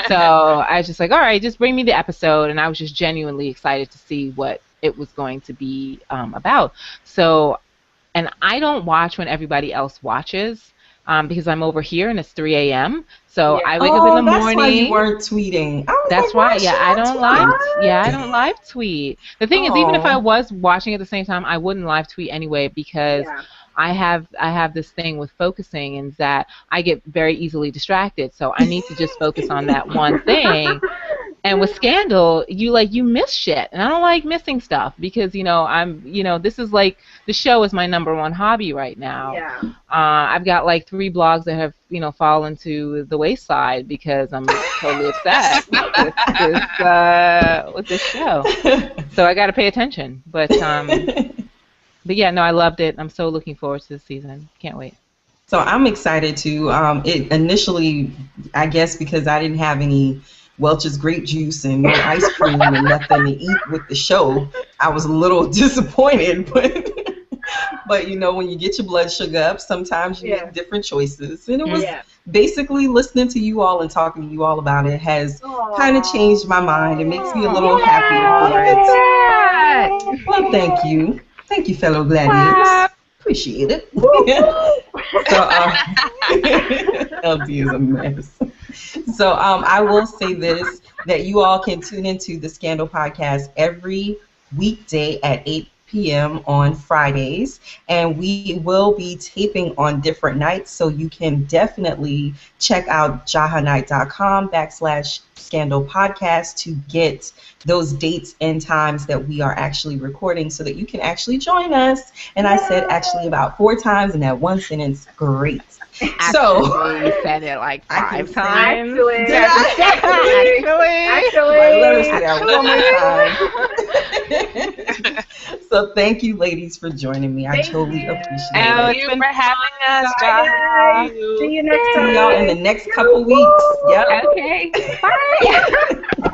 So I was just like, all right, just bring me the episode. And I was just genuinely excited to see what it was going to be about. So, and I don't watch when everybody else watches. Because I'm over here and it's 3 a.m. So I wake up in the morning. That's why you weren't tweeting. That's why. Yeah, I don't live tweet. The thing is, even if I was watching at the same time, I wouldn't live tweet anyway, because I have this thing with focusing, and that I get very easily distracted. So I need to just focus on that one thing. And with Scandal, you miss shit, and I don't like missing stuff, because this is like, the show is my #1 hobby right now. Yeah. I've got like 3 blogs that have fallen to the wayside because I'm totally obsessed with this show. So I got to pay attention. But yeah, no, I loved it. I'm so looking forward to this season. Can't wait. So I'm excited too. It initially, I guess, because I didn't have any Welch's grape juice and no ice cream and nothing to eat with the show, I was a little disappointed. But when you get your blood sugar up, sometimes you make different choices. And it was basically listening to you all and talking to you all about it has kind of changed my mind. It makes me a little happier for it. Well, thank you. Thank you, fellow gladiators. Appreciate it. So, LD is a mess. So I will say this, that you all can tune into the Scandal podcast every weekday at 8 p.m. on Fridays, and we will be taping on different nights, so you can definitely check out jahaknight.com/Scandal podcast to get those dates and times that we are actually recording, so that you can actually join us. And I said actually about 4 times in that one sentence. Great. So you said it like 5 times. Actually. Let her say that one more time. So thank you, ladies, for joining me. I totally appreciate it. Thank you for having us, Jaha. See you next time. See y'all in the next couple weeks. Yep. Okay. Bye.